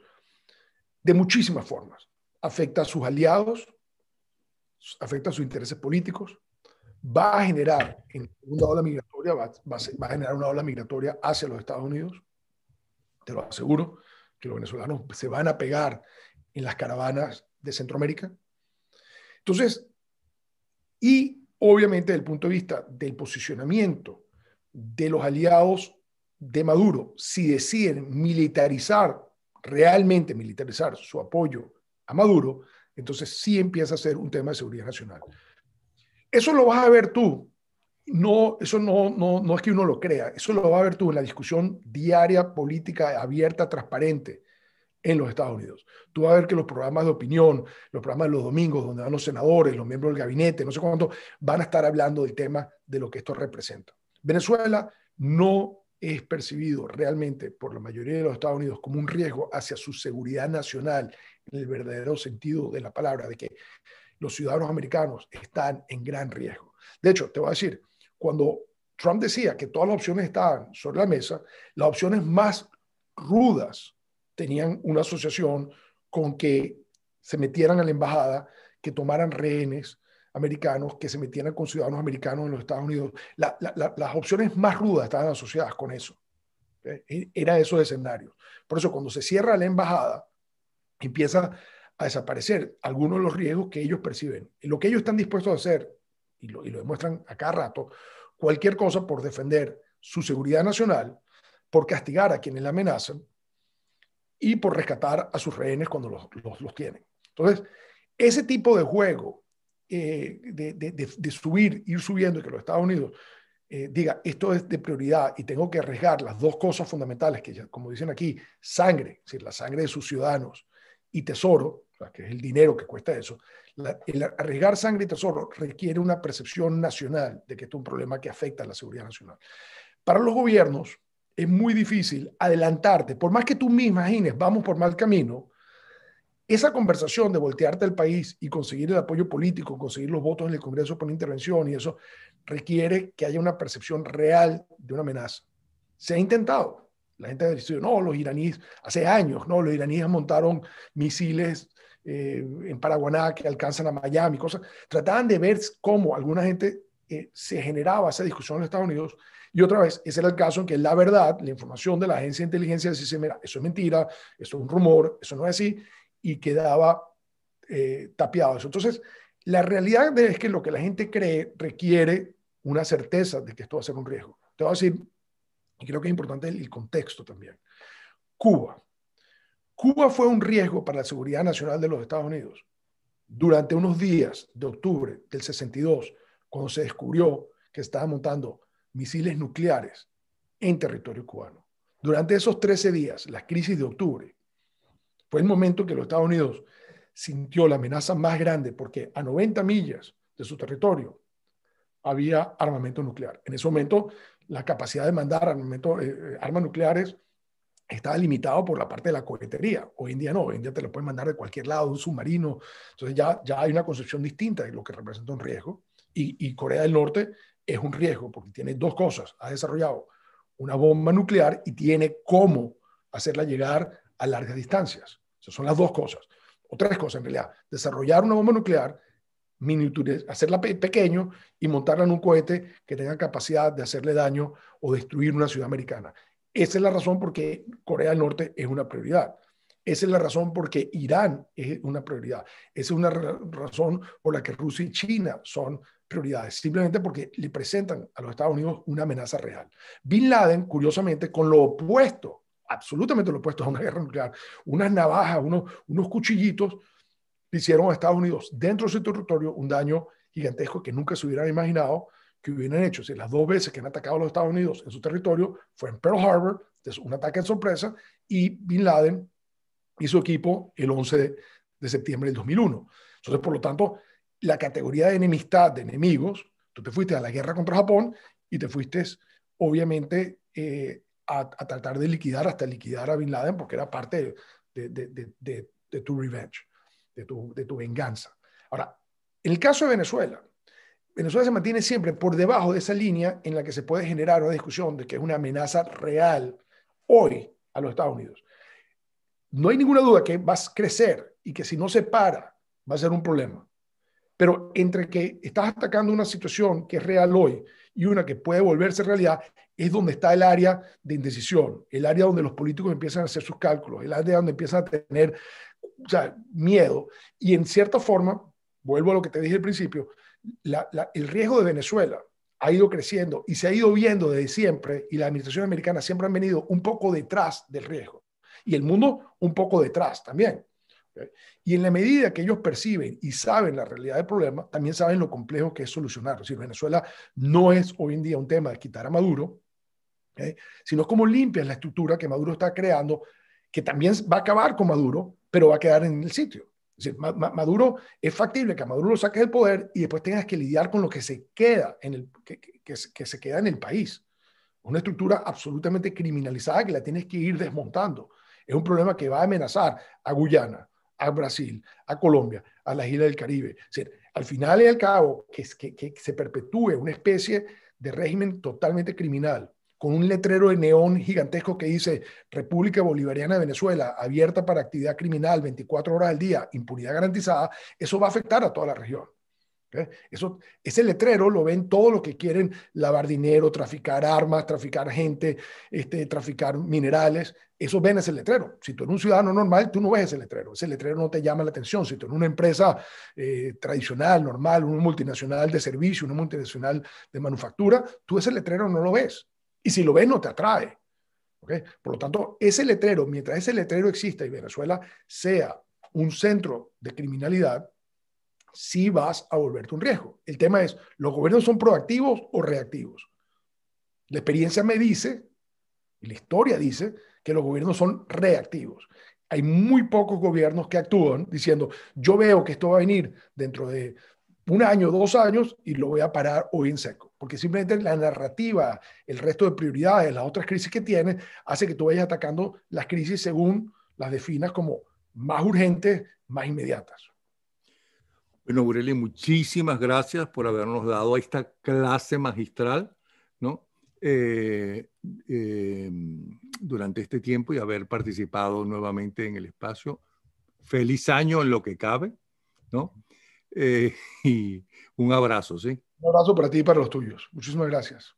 de muchísimas formas. Afecta a sus aliados, afecta a sus intereses políticos, va a generar una ola migratoria, va a generar una ola migratoria hacia los Estados Unidos. Te lo aseguro, que los venezolanos se van a pegar en las caravanas de Centroamérica. Entonces, y obviamente desde el punto de vista del posicionamiento de los aliados de Maduro, si deciden realmente militarizar su apoyo a Maduro, entonces sí empieza a ser un tema de seguridad nacional. Eso lo vas a ver tú No, eso no es que uno lo crea, eso lo va a ver tú en la discusión diaria, política, abierta, transparente en los Estados Unidos. Tú vas a ver que los programas de opinión, los programas de los domingos, donde van los senadores, los miembros del gabinete, no sé cuánto, van a estar hablando del tema de lo que esto representa. Venezuela no es percibido realmente por la mayoría de los Estados Unidos como un riesgo hacia su seguridad nacional, en el verdadero sentido de la palabra, de que los ciudadanos americanos están en gran riesgo. De hecho, te voy a decir, cuando Trump decía que todas las opciones estaban sobre la mesa, las opciones más rudas tenían una asociación con que se metieran a la embajada, que tomaran rehenes americanos, que se metieran con ciudadanos americanos en los Estados Unidos. Las opciones más rudas estaban asociadas con eso. Era esos escenarios. Por eso, cuando se cierra la embajada, empieza a desaparecer algunos de los riesgos que ellos perciben. Y lo que ellos están dispuestos a hacer, y lo demuestran a cada rato, cualquier cosa por defender su seguridad nacional, por castigar a quienes la amenazan y por rescatar a sus rehenes cuando los tienen. Entonces, ese tipo de juego de subir, ir subiendo y que los Estados Unidos diga esto es de prioridad y tengo que arriesgar las dos cosas fundamentales que, ya, como dicen aquí, sangre, es decir, la sangre de sus ciudadanos y tesoro, o sea, que es el dinero que cuesta eso, el arriesgar sangre y tesoro requiere una percepción nacional de que esto es un problema que afecta a la seguridad nacional. Para los gobiernos es muy difícil adelantarte, por más que tú me imagines, vamos por mal camino, esa conversación de voltearte al país y conseguir el apoyo político, conseguir los votos en el Congreso por intervención y eso, requiere que haya una percepción real de una amenaza. Se ha intentado. La gente ha dicho, no, los iraníes, hace años, no, los iraníes montaron misiles en Paraguaná que alcanzan a Miami, cosas. Trataban de ver cómo alguna gente se generaba esa discusión en los Estados Unidos. Y otra vez, ese era el caso en que la verdad, la información de la agencia de inteligencia decía, mira, eso es mentira, eso es un rumor, eso no es así, y quedaba tapiado eso. Entonces, la realidad es que lo que la gente cree requiere una certeza de que esto va a ser un riesgo. Te voy a decir, y creo que es importante el contexto también. Cuba. Cuba fue un riesgo para la seguridad nacional de los Estados Unidos durante unos días de octubre del 62, cuando se descubrió que estaban montando misiles nucleares en territorio cubano. Durante esos 13 días, la crisis de octubre, fue el momento en que los Estados Unidos sintió la amenaza más grande porque a 90 millas de su territorio había armamento nuclear. En ese momento, la capacidad de mandar armas nucleares estaba limitado por la parte de la cohetería. Hoy en día no, hoy en día te lo pueden mandar de cualquier lado, de un submarino. Entonces ya hay una concepción distinta de lo que representa un riesgo. Y Corea del Norte es un riesgo porque tiene dos cosas. Ha desarrollado una bomba nuclear y tiene cómo hacerla llegar a largas distancias. Esas son las dos cosas. O tres cosas en realidad. Desarrollar una bomba nuclear, hacerla pequeño y montarla en un cohete que tenga capacidad de hacerle daño o destruir una ciudad americana. Esa es la razón por qué Corea del Norte es una prioridad. Esa es la razón por qué Irán es una prioridad. Esa es una razón por la que Rusia y China son prioridades, simplemente porque le presentan a los Estados Unidos una amenaza real. Bin Laden, curiosamente, con lo opuesto, absolutamente lo opuesto a una guerra nuclear, unas navajas, unos cuchillitos, le hicieron a Estados Unidos dentro de su territorio un daño gigantesco que nunca se hubieran imaginado que hubieran hecho. O sea, las dos veces que han atacado a los Estados Unidos en su territorio fue en Pearl Harbor, un ataque de sorpresa, y Bin Laden y su equipo el 11 de septiembre del 2001. Entonces, por lo tanto, la categoría de enemistad, de enemigos, tú te fuiste a la guerra contra Japón y te fuiste, obviamente, a tratar de liquidar, hasta liquidar a Bin Laden, porque era parte de tu revenge, de tu venganza. Ahora, en el caso de Venezuela, Venezuela se mantiene siempre por debajo de esa línea en la que se puede generar una discusión de que es una amenaza real hoy a los Estados Unidos. No hay ninguna duda que va a crecer y que si no se para va a ser un problema. Pero entre que estás atacando una situación que es real hoy y una que puede volverse realidad, es donde está el área de indecisión, el área donde los políticos empiezan a hacer sus cálculos, el área donde empiezan a tener, o sea, miedo. Y en cierta forma, vuelvo a lo que te dije al principio, el riesgo de Venezuela ha ido creciendo y se ha ido viendo desde siempre, y la administración americana siempre han venido un poco detrás del riesgo y el mundo un poco detrás también. ¿ok? Y en la medida que ellos perciben y saben la realidad del problema, también saben lo complejo que es solucionarlo. Es decir, Venezuela no es hoy en día un tema de quitar a Maduro, ¿ok? Sino cómo limpias la estructura que Maduro está creando, que también va a acabar con Maduro, pero va a quedar en el sitio. Es decir, Maduro, es factible que a Maduro lo saques del poder y después tengas que lidiar con lo que se queda en el, que se queda en el país. Una estructura absolutamente criminalizada que la tienes que ir desmontando. Es un problema que va a amenazar a Guyana, a Brasil, a Colombia, a las islas del Caribe. Es decir, al final y al cabo, que se perpetúe una especie de régimen totalmente criminal, con un letrero de neón gigantesco que dice República Bolivariana de Venezuela, abierta para actividad criminal 24 horas al día, impunidad garantizada, eso va a afectar a toda la región. ¿Okay? Ese letrero lo ven todos los que quieren lavar dinero, traficar armas, traficar gente, traficar minerales. Eso ven ese letrero. Si tú eres un ciudadano normal, tú no ves ese letrero. Ese letrero no te llama la atención. Si tú eres una empresa tradicional, normal, una multinacional de servicio, una multinacional de manufactura, tú ese letrero no lo ves. Y si lo ves, no te atrae. ¿Okay? Por lo tanto, ese letrero, mientras ese letrero exista y Venezuela sea un centro de criminalidad, sí vas a volverte un riesgo. El tema es, ¿los gobiernos son proactivos o reactivos? La experiencia me dice, y la historia dice, que los gobiernos son reactivos. Hay muy pocos gobiernos que actúan diciendo, yo veo que esto va a venir dentro de un año, 2 años, y lo voy a parar hoy en seco. Porque simplemente la narrativa, el resto de prioridades, las otras crisis que tiene, hace que tú vayas atacando las crisis según las definas como más urgentes, más inmediatas.
Bueno, Bureli, muchísimas gracias por habernos dado esta clase magistral, ¿no? Eh, eh, durante este tiempo y haber participado nuevamente en el espacio. Feliz año en lo que cabe, ¿no? Y un abrazo, ¿sí?
Un abrazo para ti y para los tuyos. Muchísimas gracias.